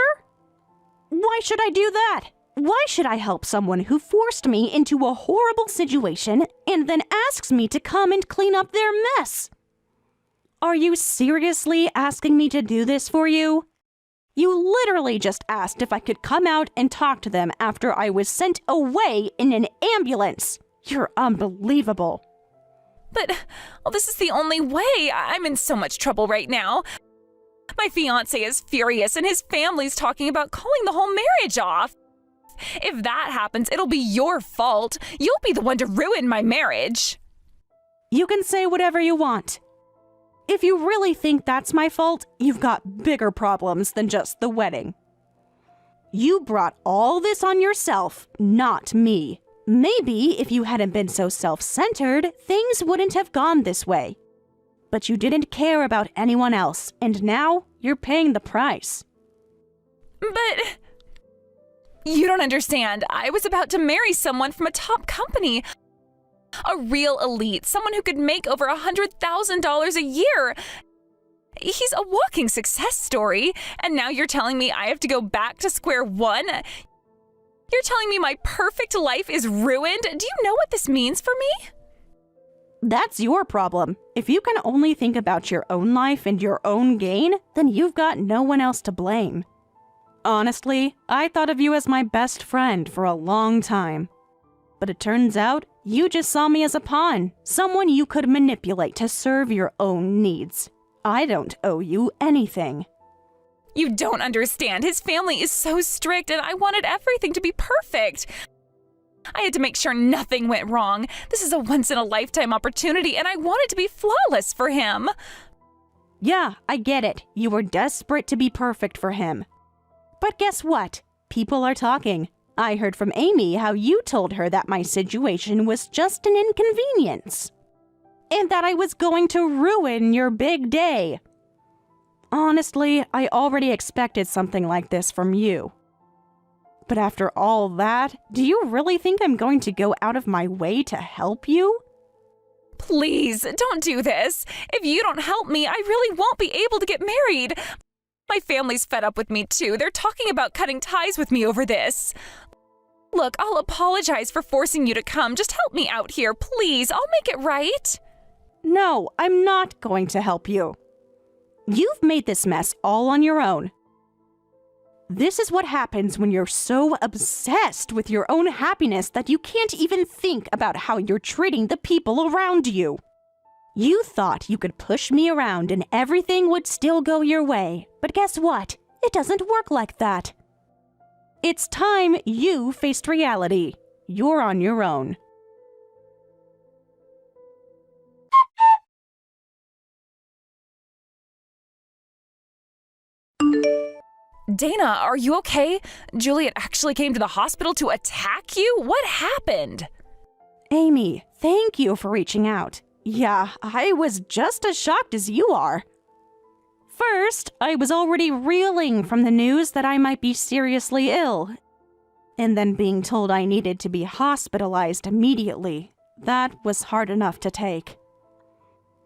Speaker 1: Why should I do that? Why should I help someone who forced me into a horrible situation and then asks me to come and clean up their mess? Are you seriously asking me to do this for you? You literally just asked if I could come out and talk to them after I was sent away in an ambulance. You're unbelievable.
Speaker 3: But, this is the only way. I'm in so much trouble right now. My fiancé is furious and his family's talking about calling the whole marriage off. If that happens, it'll be your fault. You'll be the one to ruin my marriage.
Speaker 1: You can say whatever you want. If you really think that's my fault, you've got bigger problems than just the wedding. You brought all this on yourself, not me. Maybe if you hadn't been so self-centered, things wouldn't have gone this way. But you didn't care about anyone else, and now you're paying the price.
Speaker 3: But you don't understand. I was about to marry someone from a top company. A real elite, someone who could make over $100,000 a year. He's a walking success story, and now you're telling me I have to go back to square one? You're telling me my perfect life is ruined? Do you know what this means for me?
Speaker 1: That's your problem. If you can only think about your own life and your own gain, then you've got no one else to blame. Honestly, I thought of you as my best friend for a long time. But it turns out you just saw me as a pawn, someone you could manipulate to serve your own needs. I don't owe you anything.
Speaker 3: You don't understand. His family is so strict, and I wanted everything to be perfect. I had to make sure nothing went wrong. This is a once-in-a-lifetime opportunity, and I want it to be flawless for him.
Speaker 1: Yeah, I get it. You were desperate to be perfect for him. But guess what? People are talking. I heard from Amy how you told her that my situation was just an inconvenience. And that I was going to ruin your big day. Honestly, I already expected something like this from you. But after all that, do you really think I'm going to go out of my way to help you?
Speaker 3: Please, don't do this. If you don't help me, I really won't be able to get married. My family's fed up with me too. They're talking about cutting ties with me over this. Look, I'll apologize for forcing you to come. Just help me out here, please. I'll make it right.
Speaker 1: No, I'm not going to help you. You've made this mess all on your own. This is what happens when you're so obsessed with your own happiness that you can't even think about how you're treating the people around you. You thought you could push me around and everything would still go your way, but guess what? It doesn't work like that. It's time you faced reality. You're on your own.
Speaker 3: Dana, are you okay? Juliet actually came to the hospital to attack you? What happened?
Speaker 1: Amy, thank you for reaching out. Yeah, I was just as shocked as you are. First, I was already reeling from the news that I might be seriously ill, and then being told I needed to be hospitalized immediately. That was hard enough to take.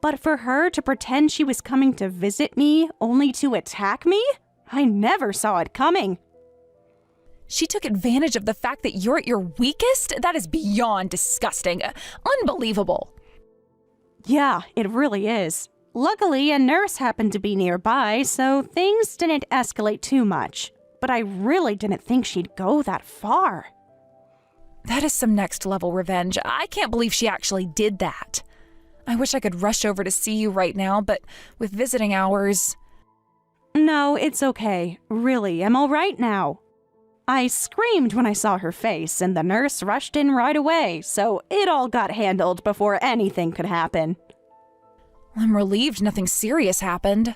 Speaker 1: But for her to pretend she was coming to visit me only to attack me? I never saw it coming.
Speaker 3: She took advantage of the fact that you're at your weakest? That is beyond disgusting. Unbelievable.
Speaker 1: Yeah, it really is. Luckily, a nurse happened to be nearby, so things didn't escalate too much. But I really didn't think she'd go that far.
Speaker 3: That is some next level revenge. I can't believe she actually did that. I wish I could rush over to see you right now, but with visiting hours...
Speaker 1: No, it's okay. Really, I'm all right now. I screamed when I saw her face, and the nurse rushed in right away, so it all got handled before anything could happen.
Speaker 3: I'm relieved nothing serious happened.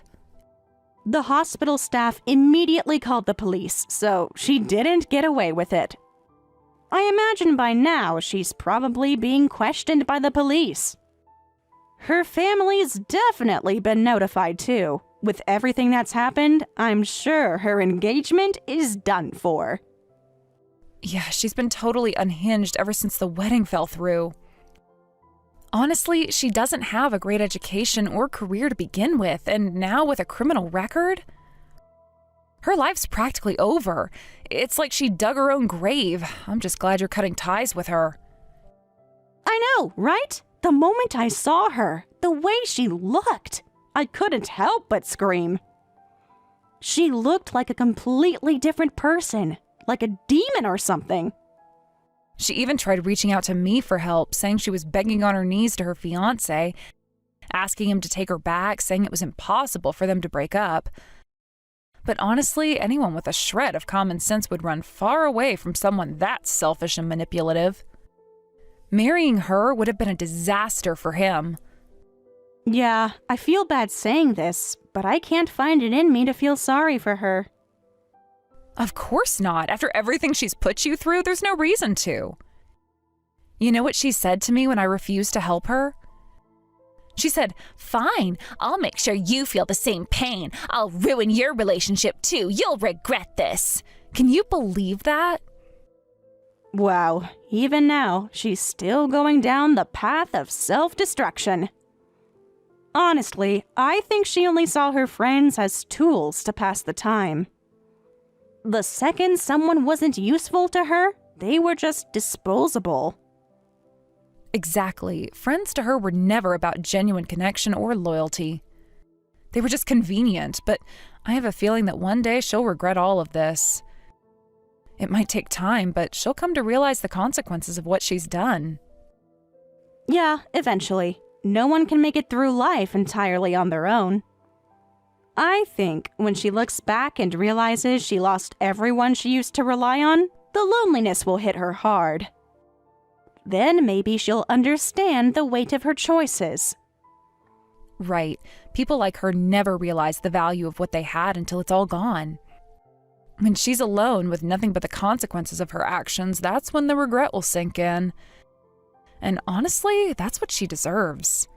Speaker 1: The hospital staff immediately called the police, so she didn't get away with it. I imagine by now she's probably being questioned by the police. Her family's definitely been notified too. With everything that's happened, I'm sure her engagement is done for.
Speaker 3: Yeah, she's been totally unhinged ever since the wedding fell through. Honestly, she doesn't have a great education or career to begin with, and now with a criminal record? Her life's practically over. It's like she dug her own grave. I'm just glad you're cutting ties with her.
Speaker 1: I know, right? The moment I saw her, the way she looked, I couldn't help but scream. She looked like a completely different person, like a demon or something.
Speaker 3: She even tried reaching out to me for help, saying she was begging on her knees to her fiancé, asking him to take her back, saying it was impossible for them to break up. But honestly, anyone with a shred of common sense would run far away from someone that selfish and manipulative. Marrying her would have been a disaster for him.
Speaker 1: Yeah, I feel bad saying this, but I can't find it in me to feel sorry for her.
Speaker 3: Of course not. After everything she's put you through, there's no reason to. You know what she said to me when I refused to help her? She said, "Fine, I'll make sure you feel the same pain. I'll ruin your relationship too. You'll regret this." Can you believe that?
Speaker 1: Wow, even now, she's still going down the path of self-destruction. Honestly, I think she only saw her friends as tools to pass the time. The second someone wasn't useful to her, they were just disposable.
Speaker 3: Exactly. Friends to her were never about genuine connection or loyalty. They were just convenient, but I have a feeling that one day she'll regret all of this. It might take time, but she'll come to realize the consequences of what she's done.
Speaker 1: Yeah, eventually. No one can make it through life entirely on their own. I think when she looks back and realizes she lost everyone she used to rely on, the loneliness will hit her hard. Then maybe she'll understand the weight of her choices.
Speaker 3: Right. People like her never realize the value of what they had until it's all gone. When she's alone with nothing but the consequences of her actions, that's when the regret will sink in. And honestly, that's what she deserves.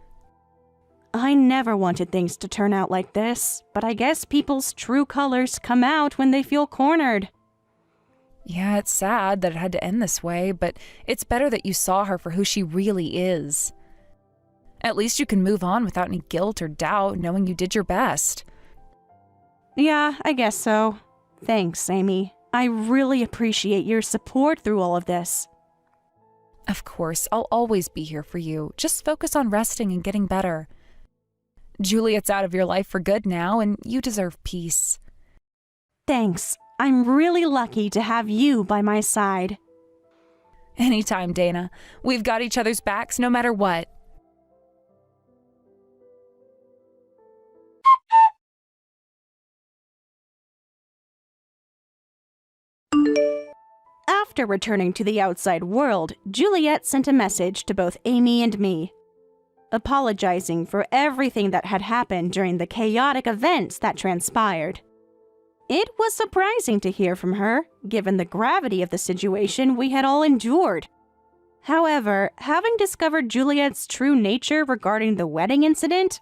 Speaker 1: I never wanted things to turn out like this, but I guess people's true colors come out when they feel cornered.
Speaker 3: Yeah, it's sad that it had to end this way, but it's better that you saw her for who she really is. At least you can move on without any guilt or doubt, knowing you did your best.
Speaker 1: Yeah, I guess so. Thanks, Amy. I really appreciate your support through all of this.
Speaker 3: Of course, I'll always be here for you. Just focus on resting and getting better. Juliet's out of your life for good now, and you deserve peace.
Speaker 1: Thanks. I'm really lucky to have you by my side.
Speaker 3: Anytime, Dana. We've got each other's backs no matter what.
Speaker 1: After returning to the outside world, Juliet sent a message to both Amy and me, apologizing for everything that had happened during the chaotic events that transpired. It was surprising to hear from her, given the gravity of the situation we had all endured. However, having discovered Juliet's true nature regarding the wedding incident,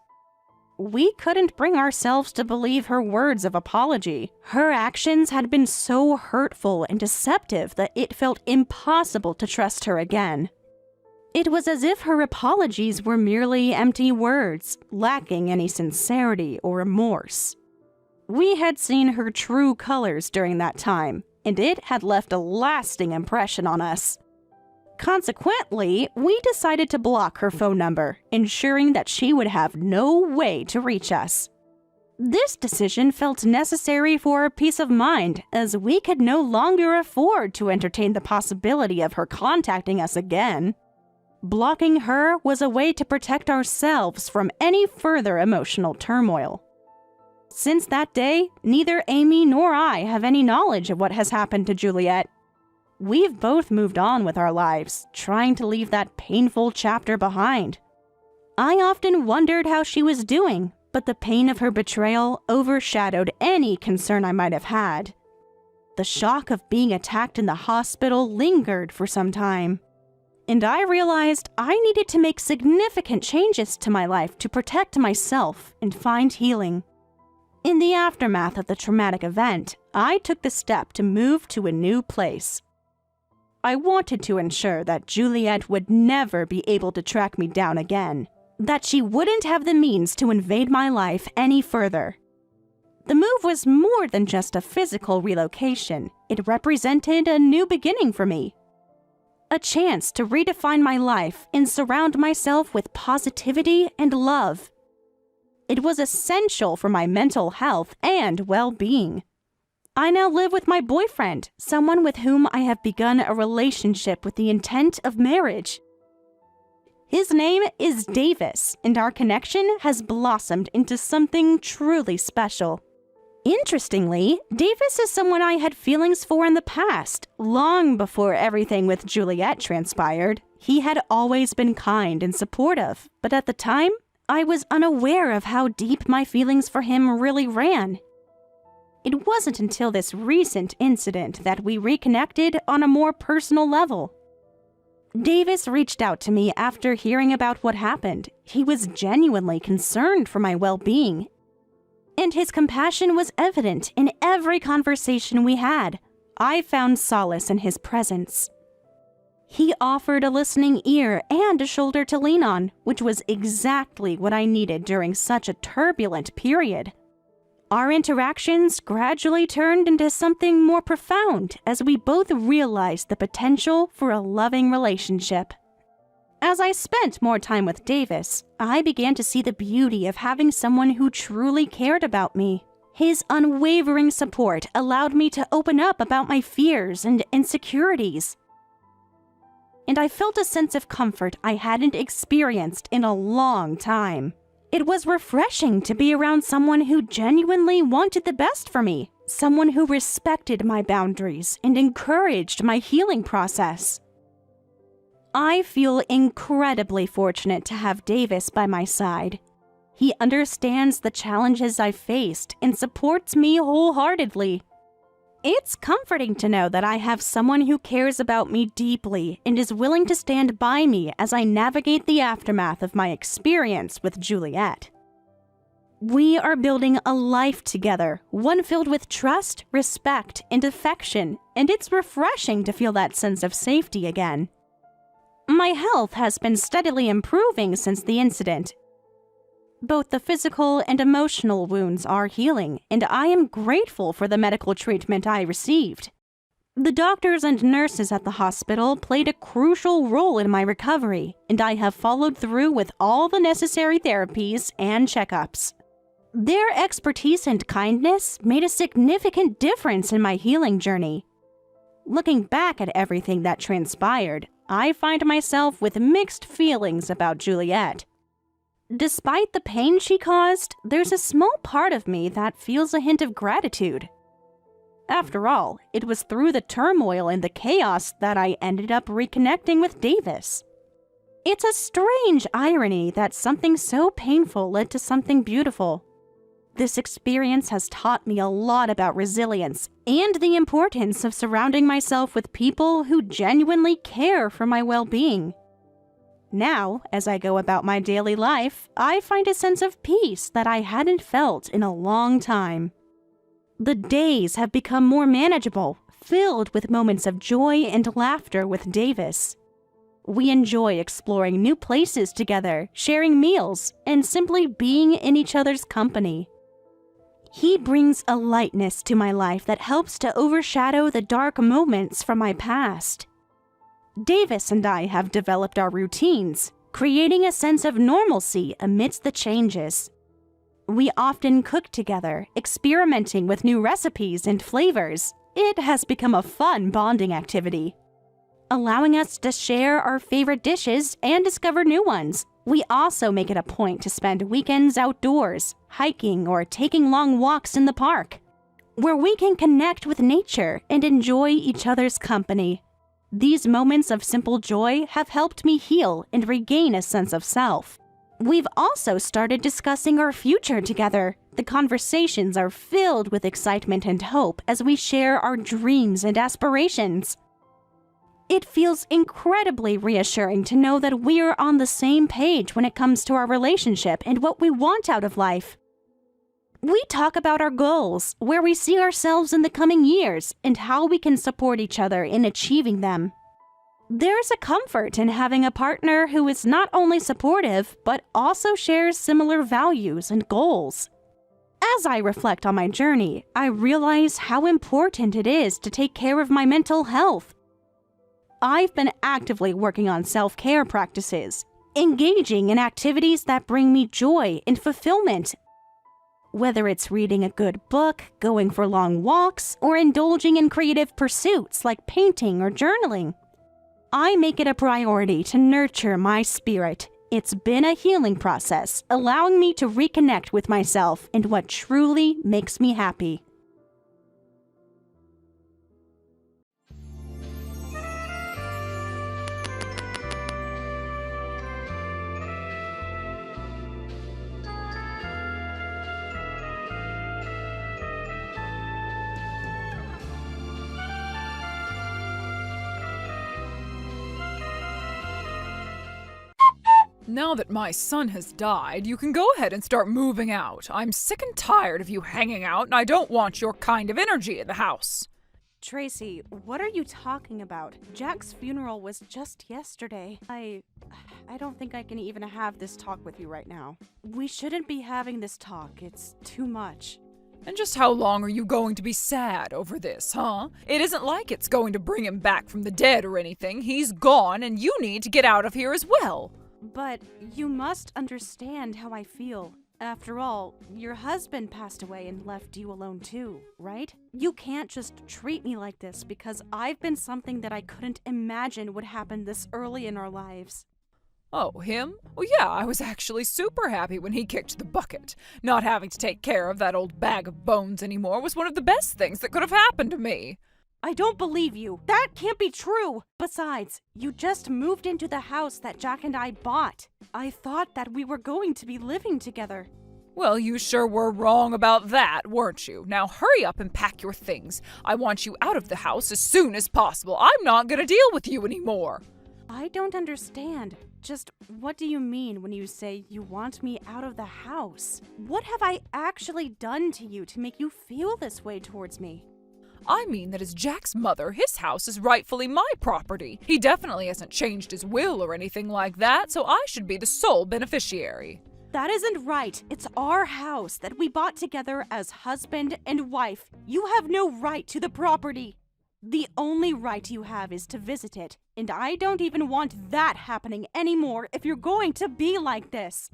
Speaker 1: we couldn't bring ourselves to believe her words of apology. Her actions had been so hurtful and deceptive that it felt impossible to trust her again. It was as if her apologies were merely empty words, lacking any sincerity or remorse. We had seen her true colors during that time, and it had left a lasting impression on us. Consequently, we decided to block her phone number, ensuring that she would have no way to reach us. This decision felt necessary for our peace of mind, as we could no longer afford to entertain the possibility of her contacting us again. Blocking her was a way to protect ourselves from any further emotional turmoil. Since that day, neither Amy nor I have any knowledge of what has happened to Juliet. We've both moved on with our lives, trying to leave that painful chapter behind. I often wondered how she was doing, but the pain of her betrayal overshadowed any concern I might have had. The shock of being attacked in the hospital lingered for some time, and I realized I needed to make significant changes to my life to protect myself and find healing. In the aftermath of the traumatic event, I took the step to move to a new place. I wanted to ensure that Juliet would never be able to track me down again, that she wouldn't have the means to invade my life any further. The move was more than just a physical relocation. It represented a new beginning for me. A chance to redefine my life and surround myself with positivity and love. It was essential for my mental health and well-being. I now live with my boyfriend, someone with whom I have begun a relationship with the intent of marriage. His name is Davis, and our connection has blossomed into something truly special. Interestingly, Davis is someone I had feelings for in the past, long before everything with Juliet transpired. He had always been kind and supportive, but at the time, I was unaware of how deep my feelings for him really ran. It wasn't until this recent incident that we reconnected on a more personal level. Davis reached out to me after hearing about what happened. He was genuinely concerned for my well-being, and his compassion was evident in every conversation we had. I found solace in his presence. He offered a listening ear and a shoulder to lean on, which was exactly what I needed during such a turbulent period. Our interactions gradually turned into something more profound as we both realized the potential for a loving relationship. As I spent more time with Davis, I began to see the beauty of having someone who truly cared about me. His unwavering support allowed me to open up about my fears and insecurities. And I felt a sense of comfort I hadn't experienced in a long time. It was refreshing to be around someone who genuinely wanted the best for me, someone who respected my boundaries and encouraged my healing process. I feel incredibly fortunate to have Davis by my side. He understands the challenges I've faced and supports me wholeheartedly. It's comforting to know that I have someone who cares about me deeply and is willing to stand by me as I navigate the aftermath of my experience with Juliet. We are building a life together, one filled with trust, respect, and affection, and it's refreshing to feel that sense of safety again. My health has been steadily improving since the incident. Both the physical and emotional wounds are healing, and I am grateful for the medical treatment I received. The doctors and nurses at the hospital played a crucial role in my recovery, and I have followed through with all the necessary therapies and checkups. Their expertise and kindness made a significant difference in my healing journey. Looking back at everything that transpired, I find myself with mixed feelings about Juliet. Despite the pain she caused, there's a small part of me that feels a hint of gratitude. After all, it was through the turmoil and the chaos that I ended up reconnecting with Davis. It's a strange irony that something so painful led to something beautiful. This experience has taught me a lot about resilience and the importance of surrounding myself with people who genuinely care for my well-being. Now, as I go about my daily life, I find a sense of peace that I hadn't felt in a long time. The days have become more manageable, filled with moments of joy and laughter with Davis. We enjoy exploring new places together, sharing meals, and simply being in each other's company. He brings a lightness to my life that helps to overshadow the dark moments from my past. Davis and I have developed our routines, creating a sense of normalcy amidst the changes. We often cook together, experimenting with new recipes and flavors. It has become a fun bonding activity, allowing us to share our favorite dishes and discover new ones. We also make it a point to spend weekends outdoors, hiking or taking long walks in the park, where we can connect with nature and enjoy each other's company. These moments of simple joy have helped me heal and regain a sense of self. We've also started discussing our future together. The conversations are filled with excitement and hope as we share our dreams and aspirations. It feels incredibly reassuring to know that we're on the same page when it comes to our relationship and what we want out of life. We talk about our goals, where we see ourselves in the coming years, and how we can support each other in achieving them. There's a comfort in having a partner who is not only supportive, but also shares similar values and goals. As I reflect on my journey, I realize how important it is to take care of my mental health. I've been actively working on self-care practices, engaging in activities that bring me joy and fulfillment. Whether it's reading a good book, going for long walks, or indulging in creative pursuits like painting or journaling, I make it a priority to nurture my spirit. It's been a healing process, allowing me to reconnect with myself and what truly makes me happy.
Speaker 4: Now that my son has died, you can go ahead and start moving out. I'm sick and tired of you hanging out, and I don't want your kind of energy in the house.
Speaker 1: Tracy, what are you talking about? Jack's funeral was just yesterday. I don't think I can even have this talk with you right now. We shouldn't be having this talk. It's too much.
Speaker 4: And just how long are you going to be sad over this, huh? It isn't like it's going to bring him back from the dead or anything. He's gone, and you need to get out of here as well.
Speaker 1: But you must understand how I feel. After all, your husband passed away and left you alone too, right? You can't just treat me like this because I've been something that I couldn't imagine would happen this early in our lives.
Speaker 4: Oh, him? Well, yeah, I was actually super happy when he kicked the bucket. Not having to take care of that old bag of bones anymore was one of the best things that could have happened to me.
Speaker 1: I don't believe you. That can't be true. Besides, you just moved into the house that Jack and I bought. I thought that we were going to be living together.
Speaker 4: Well, you sure were wrong about that, weren't you? Now hurry up and pack your things. I want you out of the house as soon as possible. I'm not gonna deal with you anymore.
Speaker 1: I don't understand. Just what do you mean when you say you want me out of the house? What have I actually done to you to make you feel this way towards me?
Speaker 4: I mean that as Jack's mother, his house is rightfully my property. He definitely hasn't changed his will or anything like that, so I should be the sole beneficiary.
Speaker 1: That isn't right. It's our house that we bought together as husband and wife. You have no right to the property. The only right you have is to visit it, and I don't even want that happening anymore if you're going to be like this.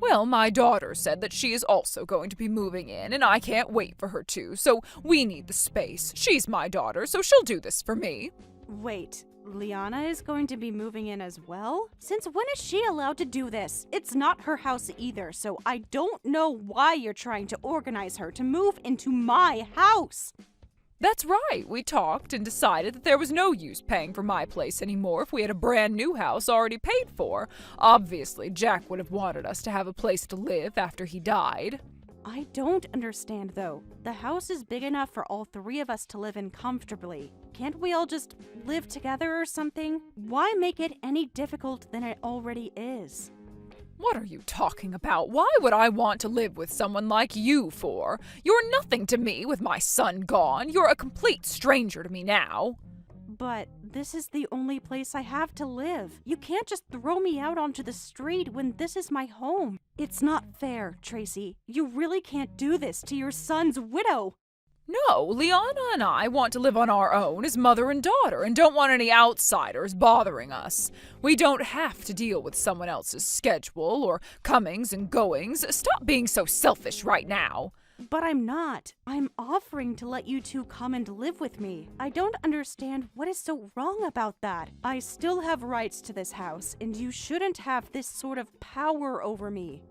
Speaker 4: Well, my daughter said that she is also going to be moving in, and I can't wait for her to, so we need the space. She's my daughter, so she'll do this for me.
Speaker 1: Wait, Liana is going to be moving in as well? Since when is she allowed to do this? It's not her house either, so I don't know why you're trying to organize her to move into my house.
Speaker 4: That's right. We talked and decided that there was no use paying for my place anymore if we had a brand new house already paid for. Obviously, Jack would have wanted us to have a place to live after he died.
Speaker 1: I don't understand, though. The house is big enough for all three of us to live in comfortably. Can't we all just live together or something? Why make it any difficult than it already is?
Speaker 4: What are you talking about? Why would I want to live with someone like you for? You're nothing to me with my son gone. You're a complete stranger to me now.
Speaker 1: But this is the only place I have to live. You can't just throw me out onto the street when this is my home. It's not fair, Tracy. You really can't do this to your son's widow.
Speaker 4: No, Liana and I want to live on our own as mother and daughter and don't want any outsiders bothering us. We don't have to deal with someone else's schedule or comings and goings. Stop being so selfish right now.
Speaker 1: But I'm not. I'm offering to let you two come and live with me. I don't understand what is so wrong about that. I still have rights to this house, and you shouldn't have this sort of power over me.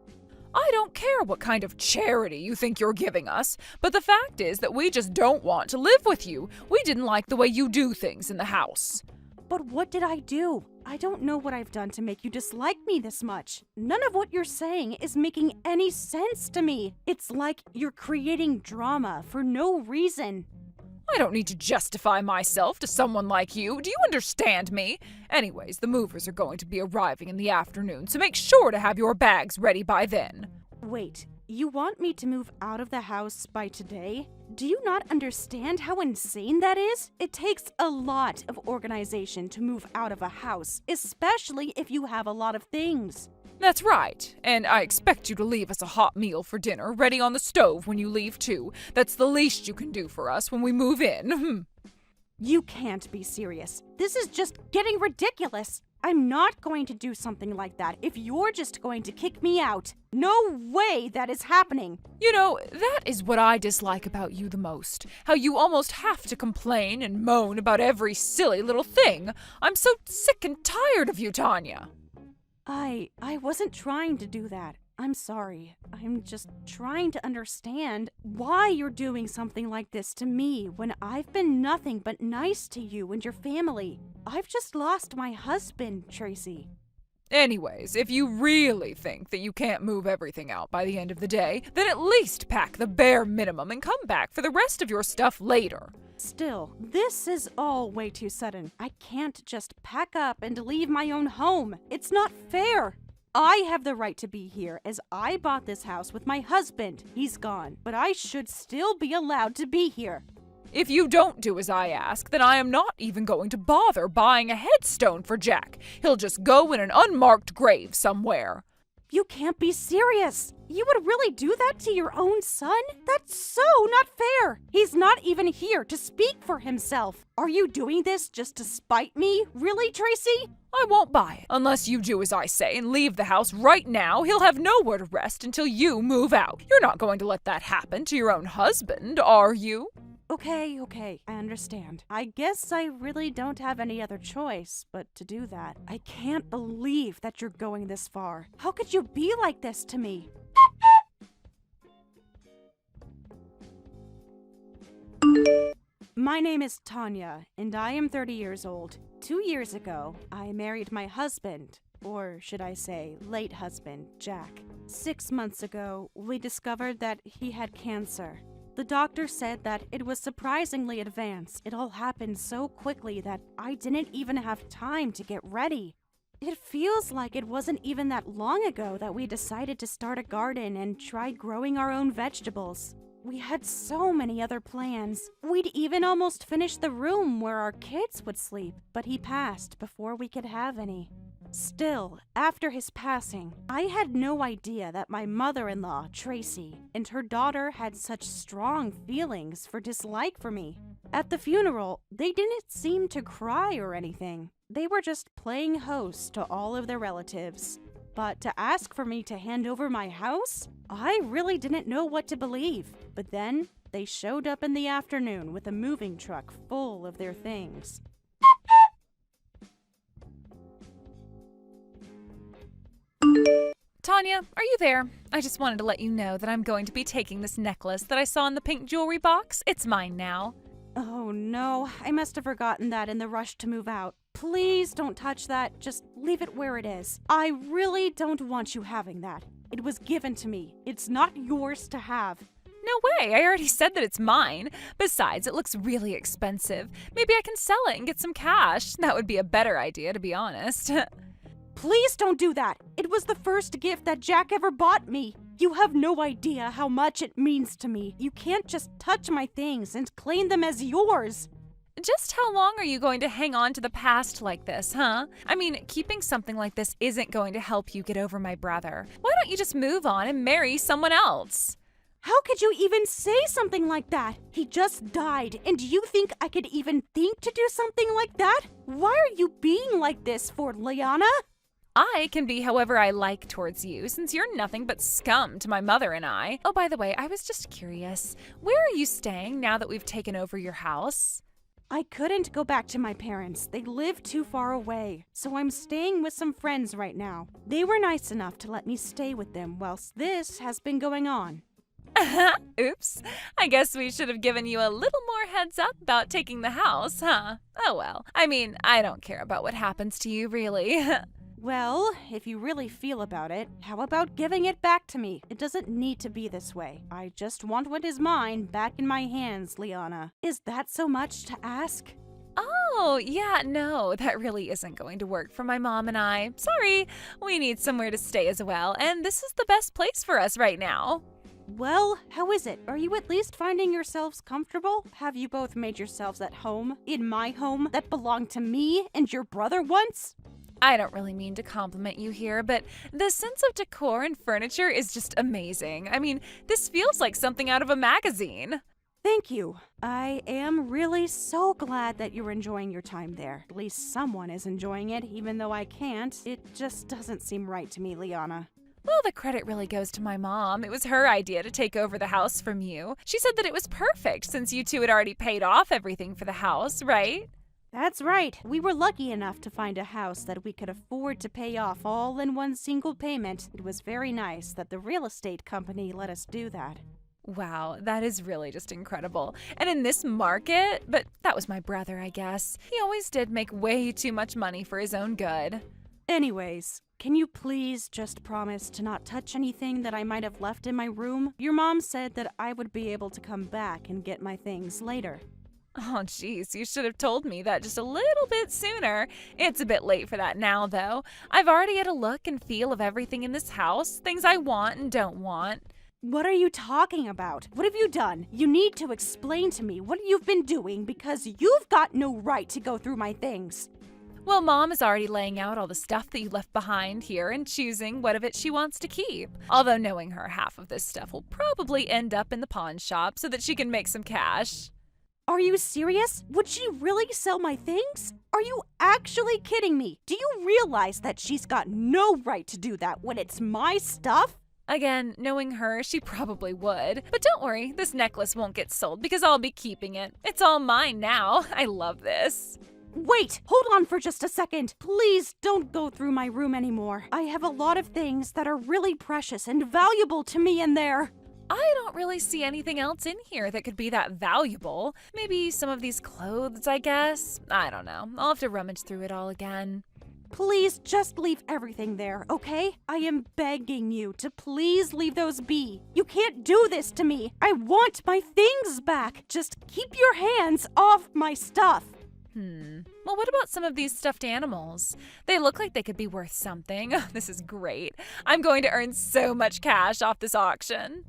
Speaker 4: I don't care what kind of charity you think you're giving us, but the fact is that we just don't want to live with you. We didn't like the way you do things in the house.
Speaker 1: But what did I do? I don't know what I've done to make you dislike me this much. None of what you're saying is making any sense to me. It's like you're creating drama for no reason.
Speaker 4: I don't need to justify myself to someone like you. Do you understand me? Anyways, the movers are going to be arriving in the afternoon, so make sure to have your bags ready by then.
Speaker 1: Wait, you want me to move out of the house by today? Do you not understand how insane that is? It takes a lot of organization to move out of a house, especially if you have a lot of things.
Speaker 4: That's right, and I expect you to leave us a hot meal for dinner ready on the stove when you leave too. That's the least you can do for us when we move in.
Speaker 1: You can't be serious. This is just getting ridiculous. I'm not going to do something like that if you're just going to kick me out. No way that is happening.
Speaker 4: You know, that is what I dislike about you the most. How you almost have to complain and moan about every silly little thing. I'm so sick and tired of you, Tanya.
Speaker 1: I wasn't trying to do that. I'm sorry. I'm just trying to understand why you're doing something like this to me when I've been nothing but nice to you and your family. I've just lost my husband, Tracy.
Speaker 4: Anyways, if you really think that you can't move everything out by the end of the day, then at least pack the bare minimum and come back for the rest of your stuff later.
Speaker 1: Still, this is all way too sudden. I can't just pack up and leave my own home. It's not fair. I have the right to be here as I bought this house with my husband. He's gone, but I should still be allowed to be here.
Speaker 4: If you don't do as I ask, then I am not even going to bother buying a headstone for Jack. He'll just go in an unmarked grave somewhere.
Speaker 1: You can't be serious. You would really do that to your own son? That's so not fair. He's not even here to speak for himself. Are you doing this just to spite me? Really, Tracy?
Speaker 4: I won't buy it unless you do as I say and leave the house right now. He'll have nowhere to rest until you move out. You're not going to let that happen to your own husband, are you?
Speaker 1: Okay, I understand. I guess I really don't have any other choice but to do that. I can't believe that you're going this far. How could you be like this to me? My name is Tanya, and I am 30 years old. 2 years ago, I married my husband, or should I say, late husband, Jack. 6 months ago, we discovered that he had cancer. The doctor said that it was surprisingly advanced. It all happened so quickly that I didn't even have time to get ready. It feels like it wasn't even that long ago that we decided to start a garden and try growing our own vegetables. We had so many other plans. We'd even almost finished the room where our kids would sleep, but he passed before we could have any. Still, after his passing, I had no idea that my mother-in-law, Tracy, and her daughter had such strong feelings for dislike for me. At the funeral, they didn't seem to cry or anything. They were just playing host to all of their relatives. But to ask for me to hand over my house? I really didn't know what to believe. But then, they showed up in the afternoon with a moving truck full of their things.
Speaker 3: Tanya, are you there? I just wanted to let you know that I'm going to be taking this necklace that I saw in the pink jewelry box. It's mine now.
Speaker 1: Oh no, I must have forgotten that in the rush to move out. Please don't touch that, just leave it where it is. I really don't want you having that. It was given to me. It's not yours to have.
Speaker 3: No way, I already said that it's mine. Besides, it looks really expensive. Maybe I can sell it and get some cash. That would be a better idea, to be honest.
Speaker 1: Please don't do that. It was the first gift that Jack ever bought me. You have no idea how much it means to me. You can't just touch my things and claim them as yours.
Speaker 3: Just how long are you going to hang on to the past like this, huh? I mean, keeping something like this isn't going to help you get over my brother. Why don't you just move on and marry someone else?
Speaker 1: How could you even say something like that? He just died, and you think I could even think to do something like that? Why are you being like this for, Liana?
Speaker 3: I can be however I like towards you, since you're nothing but scum to my mother and I. Oh, by the way, I was just curious. Where are you staying now that we've taken over your house?
Speaker 1: I couldn't go back to my parents. They live too far away, so I'm staying with some friends right now. They were nice enough to let me stay with them whilst this has been going on.
Speaker 3: Oops. I guess we should have given you a little more heads up about taking the house, huh? Oh well. I mean, I don't care about what happens to you, really.
Speaker 1: Well, if you really feel about it, how about giving it back to me? It doesn't need to be this way. I just want what is mine back in my hands, Liana. Is that so much to ask?
Speaker 3: Oh, yeah, no, that really isn't going to work for my mom and I. Sorry, we need somewhere to stay as well, and this is the best place for us right now.
Speaker 1: Well, how is it? Are you at least finding yourselves comfortable? Have you both made yourselves at home? In my home that belonged to me and your brother once?
Speaker 3: I don't really mean to compliment you here, but the sense of decor and furniture is just amazing. I mean, this feels like something out of a magazine.
Speaker 1: Thank you. I am really so glad that you're enjoying your time there. At least someone is enjoying it, even though I can't. It just doesn't seem right to me, Liana.
Speaker 3: Well, the credit really goes to my mom. It was her idea to take over the house from you. She said that it was perfect since you two had already paid off everything for the house, right?
Speaker 1: That's right. We were lucky enough to find a house that we could afford to pay off all in one single payment. It was very nice that the real estate company let us do that.
Speaker 3: Wow, that is really just incredible. And in this market, but that was my brother, I guess. He always did make way too much money for his own good.
Speaker 1: Anyways, can you please just promise to not touch anything that I might have left in my room? Your mom said that I would be able to come back and get my things later.
Speaker 3: Oh, geez, you should have told me that just a little bit sooner. It's a bit late for that now, though. I've already had a look and feel of everything in this house, things I want and don't want.
Speaker 1: What are you talking about? What have you done? You need to explain to me what you've been doing because you've got no right to go through my things.
Speaker 3: Well, Mom is already laying out all the stuff that you left behind here and choosing what of it she wants to keep. Although knowing her, half of this stuff will probably end up in the pawn shop so that she can make some cash.
Speaker 1: Are you serious? Would she really sell my things? Are you actually kidding me? Do you realize that she's got no right to do that when it's my stuff?
Speaker 3: Again, knowing her, she probably would. But don't worry, this necklace won't get sold because I'll be keeping it. It's all mine now. I love this.
Speaker 1: Wait, hold on for just a second. Please don't go through my room anymore. I have a lot of things that are really precious and valuable to me in there.
Speaker 3: I don't really see anything else in here that could be that valuable. Maybe some of these clothes, I guess. I don't know. I'll have to rummage through it all again.
Speaker 1: Please just leave everything there, okay? I am begging you to please leave those be. You can't do this to me. I want my things back. Just keep your hands off my stuff.
Speaker 3: Well, what about some of these stuffed animals? They look like they could be worth something. This is great. I'm going to earn so much cash off this auction.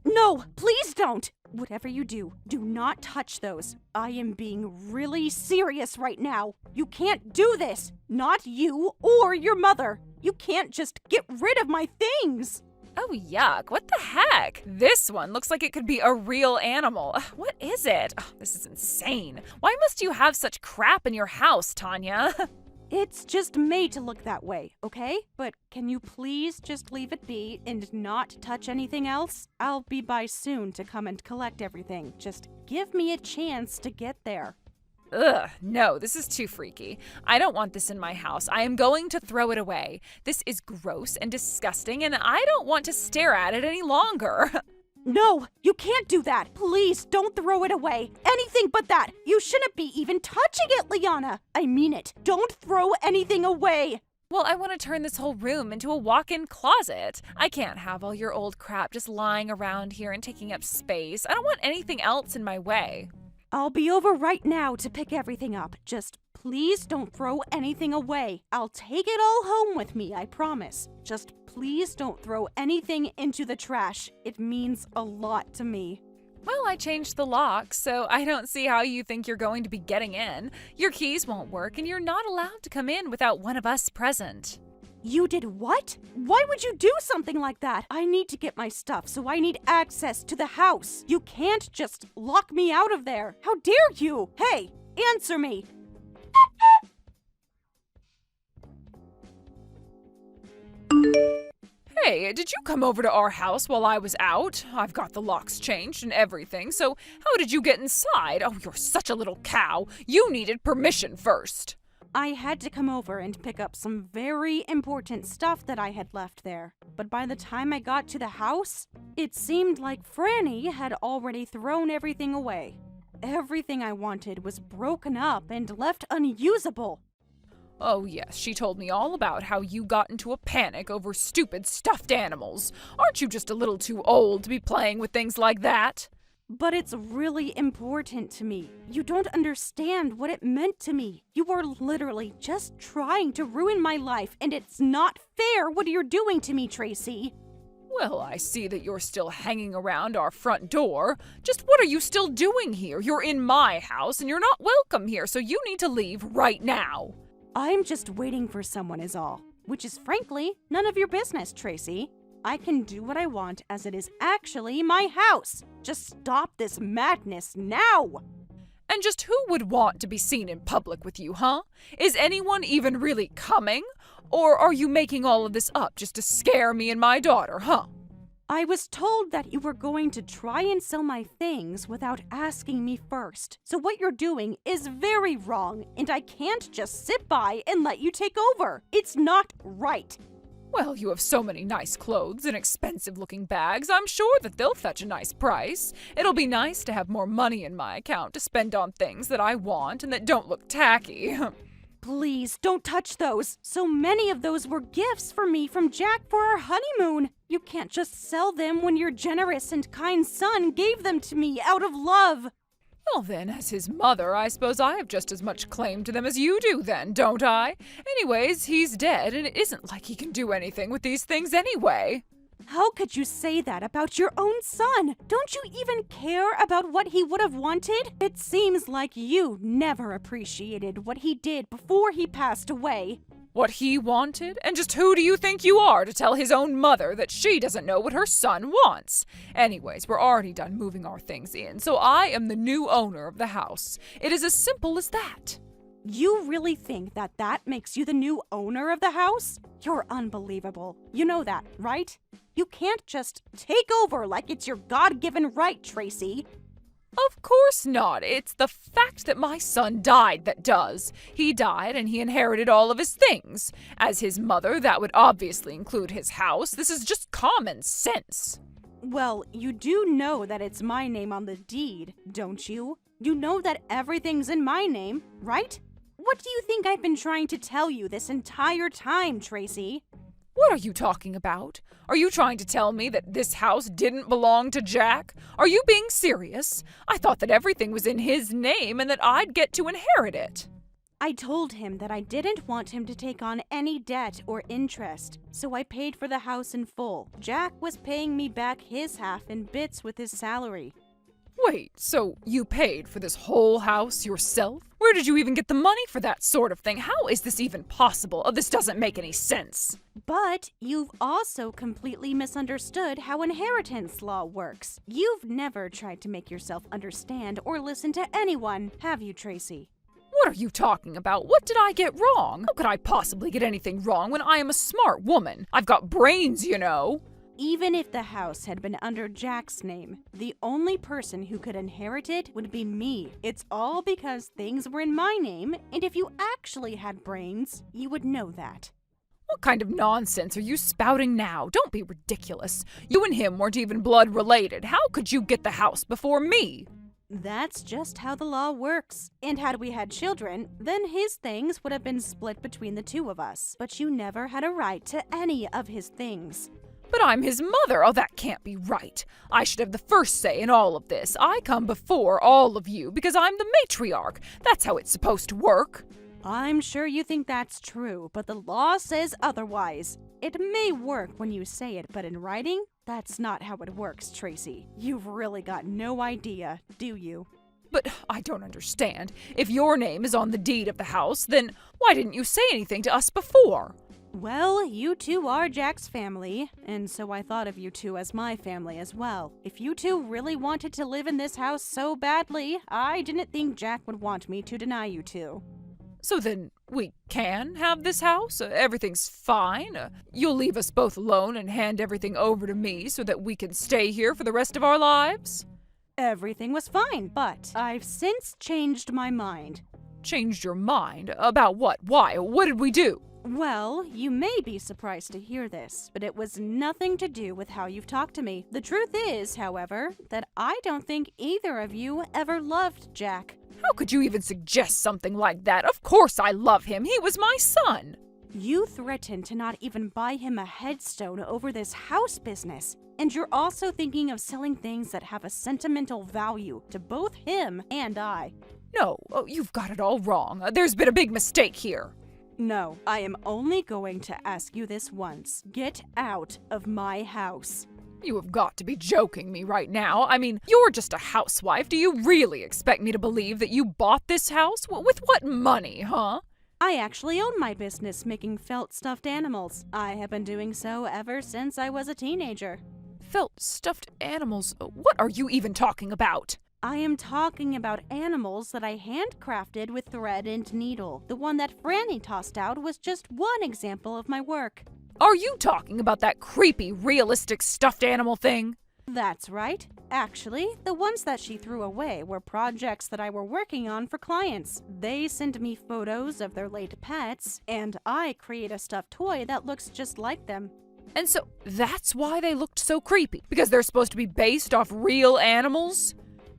Speaker 1: No, please don't. Whatever you do, do not touch those. I am being really serious right now. You can't do this. Not you or your mother. You can't just get rid of my things.
Speaker 3: Oh, yuck. What the heck? This one looks like it could be a real animal. What is it? Oh, this is insane. Why must you have such crap in your house, Tanya?
Speaker 1: It's just made to look that way, okay? But can you please just leave it be and not touch anything else? I'll be by soon to come and collect everything. Just give me a chance to get there.
Speaker 3: Ugh, no, this is too freaky. I don't want this in my house. I am going to throw it away. This is gross and disgusting, and I don't want to stare at it any longer.
Speaker 1: No, you can't do that. Please don't throw it away. Anything but that. You shouldn't be even touching it, Liana. I mean it. Don't throw anything away.
Speaker 3: Well, I want to turn this whole room into a walk-in closet. I can't have all your old crap just lying around here and taking up space. I don't want anything else in my way.
Speaker 1: I'll be over right now to pick everything up. Just please don't throw anything away. I'll take it all home with me, I promise. Just please don't throw anything into the trash. It means a lot to me.
Speaker 3: Well, I changed the lock, so I don't see how you think you're going to be getting in. Your keys won't work, and you're not allowed to come in without one of us present.
Speaker 1: You did what? Why would you do something like that? I need to get my stuff, so I need access to the house. You can't just lock me out of there. How dare you? Hey, answer me.
Speaker 4: Hey, did you come over to our house while I was out? I've got the locks changed and everything, so how did you get inside? Oh, you're such a little cow. You needed permission first.
Speaker 1: I had to come over and pick up some very important stuff that I had left there. But by the time I got to the house, it seemed like Franny had already thrown everything away. Everything I wanted was broken up and left unusable.
Speaker 4: Oh yes, she told me all about how you got into a panic over stupid stuffed animals. Aren't you just a little too old to be playing with things like that?
Speaker 1: But it's really important to me. You don't understand what it meant to me. You are literally just trying to ruin my life, and it's not fair what you're doing to me, Tracy.
Speaker 4: Well, I see that you're still hanging around our front door. Just what are you still doing here? You're in my house, and you're not welcome here, so you need to leave right now.
Speaker 1: I'm just waiting for someone is all, which is frankly none of your business, Tracy. I can do what I want as it is actually my house. Just stop this madness now.
Speaker 4: And just who would want to be seen in public with you, huh? Is anyone even really coming? Or are you making all of this up just to scare me and my daughter, huh?
Speaker 1: I was told that you were going to try and sell my things without asking me first. So what you're doing is very wrong, and I can't just sit by and let you take over. It's not right.
Speaker 4: Well, you have so many nice clothes and expensive-looking bags. I'm sure that they'll fetch a nice price. It'll be nice to have more money in my account to spend on things that I want and that don't look tacky.
Speaker 1: Please, don't touch those. So many of those were gifts for me from Jack for our honeymoon. You can't just sell them when your generous and kind son gave them to me out of love.
Speaker 4: Well then, as his mother, I suppose I have just as much claim to them as you do then, don't I? Anyways, he's dead, and it isn't like he can do anything with these things anyway.
Speaker 1: How could you say that about your own son? Don't you even care about what he would have wanted? It seems like you never appreciated what he did before he passed away.
Speaker 4: What he wanted? And just who do you think you are to tell his own mother that she doesn't know what her son wants? Anyways, we're already done moving our things in, so I am the new owner of the house. It is as simple as that.
Speaker 1: You really think that that makes you the new owner of the house? You're unbelievable. You know that, right? You can't just take over like it's your God-given right, Tracy.
Speaker 4: Of course not. It's the fact that my son died that does. He died and he inherited all of his things. As his mother, that would obviously include his house. This is just common sense.
Speaker 1: Well, you do know that it's my name on the deed, don't you? You know that everything's in my name, right? What do you think I've been trying to tell you this entire time, Tracy?
Speaker 4: What are you talking about? Are you trying to tell me that this house didn't belong to Jack? Are you being serious? I thought that everything was in his name and that I'd get to inherit it.
Speaker 1: I told him that I didn't want him to take on any debt or interest, so I paid for the house in full. Jack was paying me back his half in bits with his salary.
Speaker 4: Wait, so you paid for this whole house yourself? Where did you even get the money for that sort of thing? How is this even possible? Oh, this doesn't make any sense.
Speaker 1: But you've also completely misunderstood how inheritance law works. You've never tried to make yourself understand or listen to anyone, have you, Tracy?
Speaker 4: What are you talking about? What did I get wrong? How could I possibly get anything wrong when I am a smart woman? I've got brains, you know.
Speaker 1: Even if the house had been under Jack's name, the only person who could inherit it would be me. It's all because things were in my name, and if you actually had brains, you would know that.
Speaker 4: What kind of nonsense are you spouting now? Don't be ridiculous. You and him weren't even blood related. How could you get the house before me?
Speaker 1: That's just how the law works. And had we had children, then his things would have been split between the two of us. But you never had a right to any of his things.
Speaker 4: But I'm his mother. Oh, that can't be right. I should have the first say in all of this. I come before all of you because I'm the matriarch. That's how it's supposed to work.
Speaker 1: I'm sure you think that's true, but the law says otherwise. It may work when you say it, but in writing, that's not how it works, Tracy. You've really got no idea, do you?
Speaker 4: But I don't understand. If your name is on the deed of the house, then why didn't you say anything to us before?
Speaker 1: Well, you two are Jack's family, and so I thought of you two as my family as well. If you two really wanted to live in this house so badly, I didn't think Jack would want me to deny you two.
Speaker 4: So then we can have this house? Everything's fine? You'll leave us both alone and hand everything over to me so that we can stay here for the rest of our lives?
Speaker 1: Everything was fine, but I've since changed my mind.
Speaker 4: Changed your mind? About what? Why? What did we do?
Speaker 1: Well, you may be surprised to hear this, but it was nothing to do with how you've talked to me. The truth is, however, that I don't think either of you ever loved Jack.
Speaker 4: How could you even suggest something like that? Of course I love him. He was my son.
Speaker 1: You threatened to not even buy him a headstone over this house business. And you're also thinking of selling things that have a sentimental value to both him and I.
Speaker 4: No, you've got it all wrong. There's been a big mistake here.
Speaker 1: No, I am only going to ask you this once. Get out of my house.
Speaker 4: You have got to be joking me right now. I mean, you're just a housewife. Do you really expect me to believe that you bought this house? With what money, huh?
Speaker 1: I actually own my business making felt stuffed animals. I have been doing so ever since I was a teenager.
Speaker 4: Felt stuffed animals? What are you even talking about?
Speaker 1: I am talking about animals that I handcrafted with thread and needle. The one that Franny tossed out was just one example of my work.
Speaker 4: Are you talking about that creepy, realistic stuffed animal thing?
Speaker 1: That's right. Actually, the ones that she threw away were projects that I were working on for clients. They send me photos of their late pets, and I create a stuffed toy that looks just like them.
Speaker 4: And so that's why they looked so creepy? Because they're supposed to be based off real animals?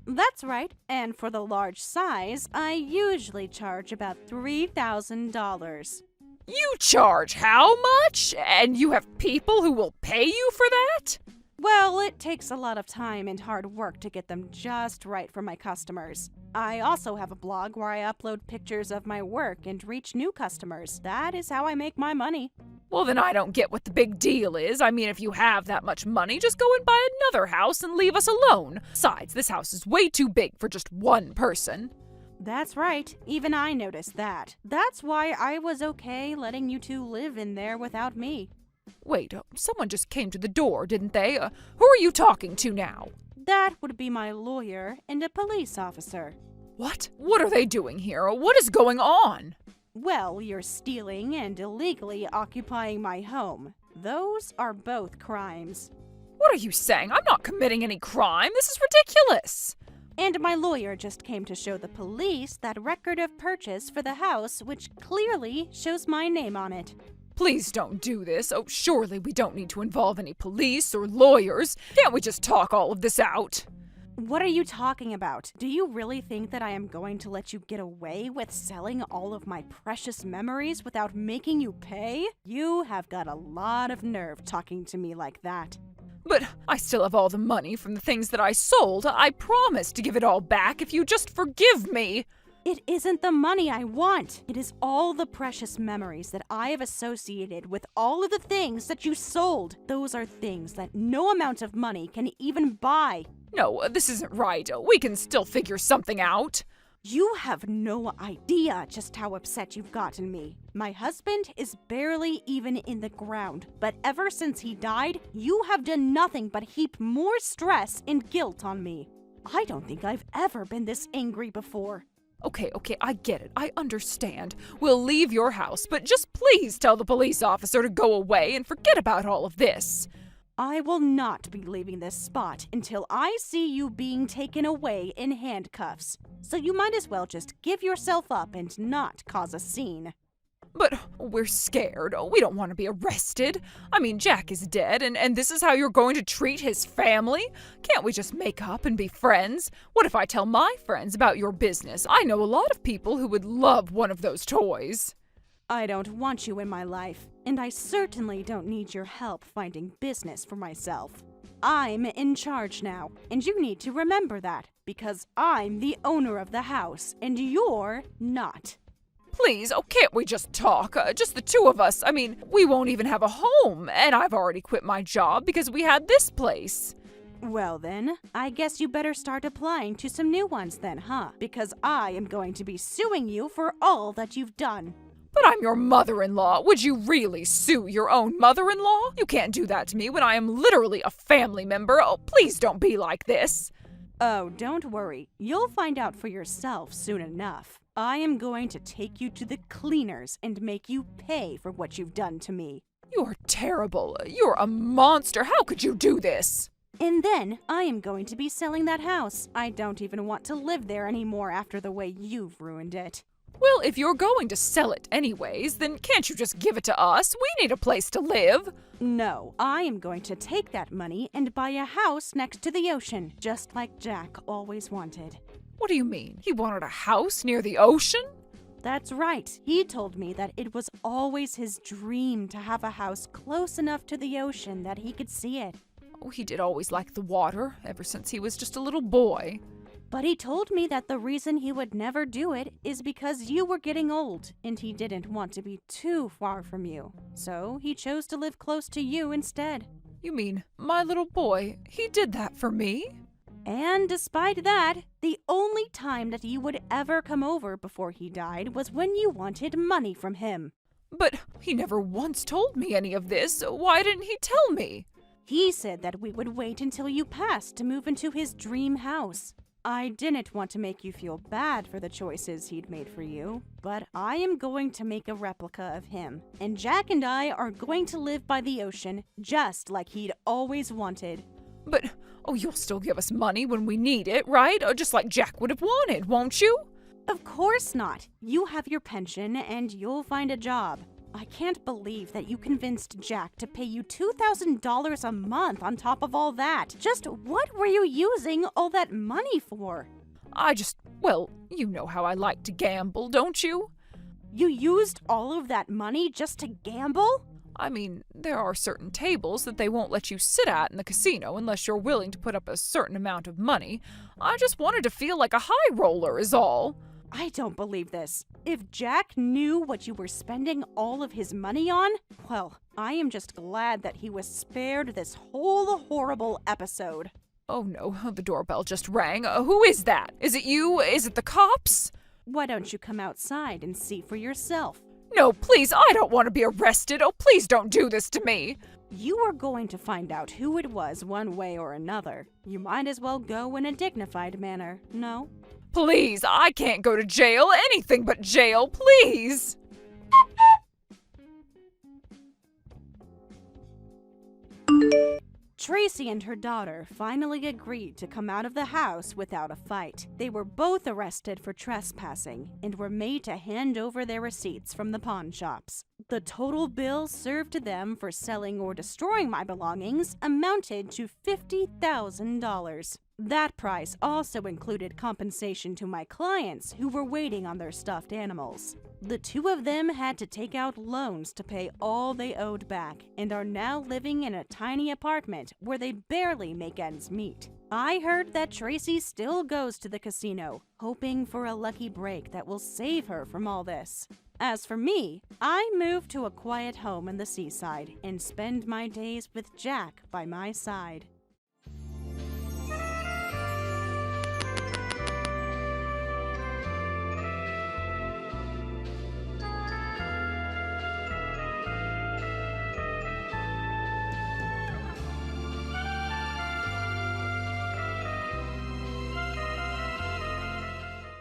Speaker 1: That's right, and for the large size, I usually charge about $3,000.
Speaker 4: You charge how much? And you have people who will pay you for that?
Speaker 1: Well, it takes a lot of time and hard work to get them just right for my customers. I also have a blog where I upload pictures of my work and reach new customers. That is how I make my money.
Speaker 4: Well, then I don't get what the big deal is. I mean, if you have that much money, just go and buy another house and leave us alone. Besides, this house is way too big for just one person.
Speaker 1: That's right. Even I noticed that. That's why I was okay letting you two live in there without me.
Speaker 4: Wait, someone just came to the door, didn't they? Who are you talking to now?
Speaker 1: That would be my lawyer and a police officer.
Speaker 4: What? What are they doing here? What is going on?
Speaker 1: Well, you're stealing and illegally occupying my home. Those are both crimes.
Speaker 4: What are you saying? I'm not committing any crime. This is ridiculous.
Speaker 1: And my lawyer just came to show the police that record of purchase for the house, which clearly shows my name on it.
Speaker 4: Please don't do this. Oh, surely we don't need to involve any police or lawyers. Can't we just talk all of this out?
Speaker 1: What are you talking about? Do you really think that I am going to let you get away with selling all of my precious memories without making you pay? You have got a lot of nerve talking to me like that.
Speaker 4: But I still have all the money from the things that I sold. I promise to give it all back if you just forgive me.
Speaker 1: It isn't the money I want. It is all the precious memories that I have associated with all of the things that you sold. Those are things that no amount of money can even buy.
Speaker 4: No, this isn't right. We can still figure something out.
Speaker 1: You have no idea just how upset you've gotten me. My husband is barely even in the ground, but ever since he died, you have done nothing but heap more stress and guilt on me. I don't think I've ever been this angry before.
Speaker 4: Okay, I get it. I understand. We'll leave your house, but just please tell the police officer to go away and forget about all of this.
Speaker 1: I will not be leaving this spot until I see you being taken away in handcuffs. So you might as well just give yourself up and not cause a scene.
Speaker 4: But we're scared. We don't want to be arrested. I mean, Jack is dead, and this is how you're going to treat his family? Can't we just make up and be friends? What if I tell my friends about your business? I know a lot of people who would love one of those toys.
Speaker 1: I don't want you in my life, and I certainly don't need your help finding business for myself. I'm in charge now, and you need to remember that, because I'm the owner of the house, and you're not.
Speaker 4: Please, can't we just talk? Just the two of us. I mean, we won't even have a home, and I've already quit my job because we had this place.
Speaker 1: Well then, I guess you better start applying to some new ones then, huh? Because I am going to be suing you for all that you've done.
Speaker 4: But I'm your mother-in-law. Would you really sue your own mother-in-law? You can't do that to me when I am literally a family member. Oh, please don't be like this.
Speaker 1: Oh, don't worry. You'll find out for yourself soon enough. I am going to take you to the cleaners and make you pay for what you've done to me.
Speaker 4: You're terrible. You're a monster. How could you do this?
Speaker 1: And then I am going to be selling that house. I don't even want to live there anymore after the way you've ruined it.
Speaker 4: Well, if you're going to sell it anyways, then can't you just give it to us? We need a place to live.
Speaker 1: No, I am going to take that money and buy a house next to the ocean, just like Jack always wanted.
Speaker 4: What do you mean? He wanted a house near the ocean?
Speaker 1: That's right. He told me that it was always his dream to have a house close enough to the ocean that he could see it.
Speaker 4: Oh, he did always like the water, ever since he was just a little boy.
Speaker 1: But he told me that the reason he would never do it is because you were getting old, and he didn't want to be too far from you. So he chose to live close to you instead.
Speaker 4: You mean, my little boy, he did that for me?
Speaker 1: And despite that, the only time that you would ever come over before he died was when you wanted money from him.
Speaker 4: But he never once told me any of this. Why didn't he tell me?
Speaker 1: He said that we would wait until you passed to move into his dream house. I didn't want to make you feel bad for the choices he'd made for you, but I am going to make a replica of him, and Jack and I are going to live by the ocean just like he'd always wanted.
Speaker 4: But, you'll still give us money when we need it, right? Just like Jack would have wanted, won't you?
Speaker 1: Of course not. You have your pension, and you'll find a job. I can't believe that you convinced Jack to pay you $2,000 a month on top of all that. Just what were you using all that money for?
Speaker 4: You know how I like to gamble, don't you?
Speaker 1: You used all of that money just to gamble?
Speaker 4: I mean, there are certain tables that they won't let you sit at in the casino unless you're willing to put up a certain amount of money. I just wanted to feel like a high roller is all.
Speaker 1: I don't believe this. If Jack knew what you were spending all of his money on, well, I am just glad that he was spared this whole horrible episode.
Speaker 4: Oh no, the doorbell just rang. Who is that? Is it you? Is it the cops?
Speaker 1: Why don't you come outside and see for yourself?
Speaker 4: No, please, I don't want to be arrested. Oh, please don't do this to me.
Speaker 1: You are going to find out who it was one way or another. You might as well go in a dignified manner, no?
Speaker 4: Please, I can't go to jail. Anything but jail, please.
Speaker 1: Tracy and her daughter finally agreed to come out of the house without a fight. They were both arrested for trespassing and were made to hand over their receipts from the pawn shops. The total bill served to them for selling or destroying my belongings amounted to $50,000. That price also included compensation to my clients who were waiting on their stuffed animals. The two of them had to take out loans to pay all they owed back and are now living in a tiny apartment where they barely make ends meet. I heard that Tracy still goes to the casino, hoping for a lucky break that will save her from all this. As for me, I move to a quiet home in the seaside and spend my days with Jack by my side.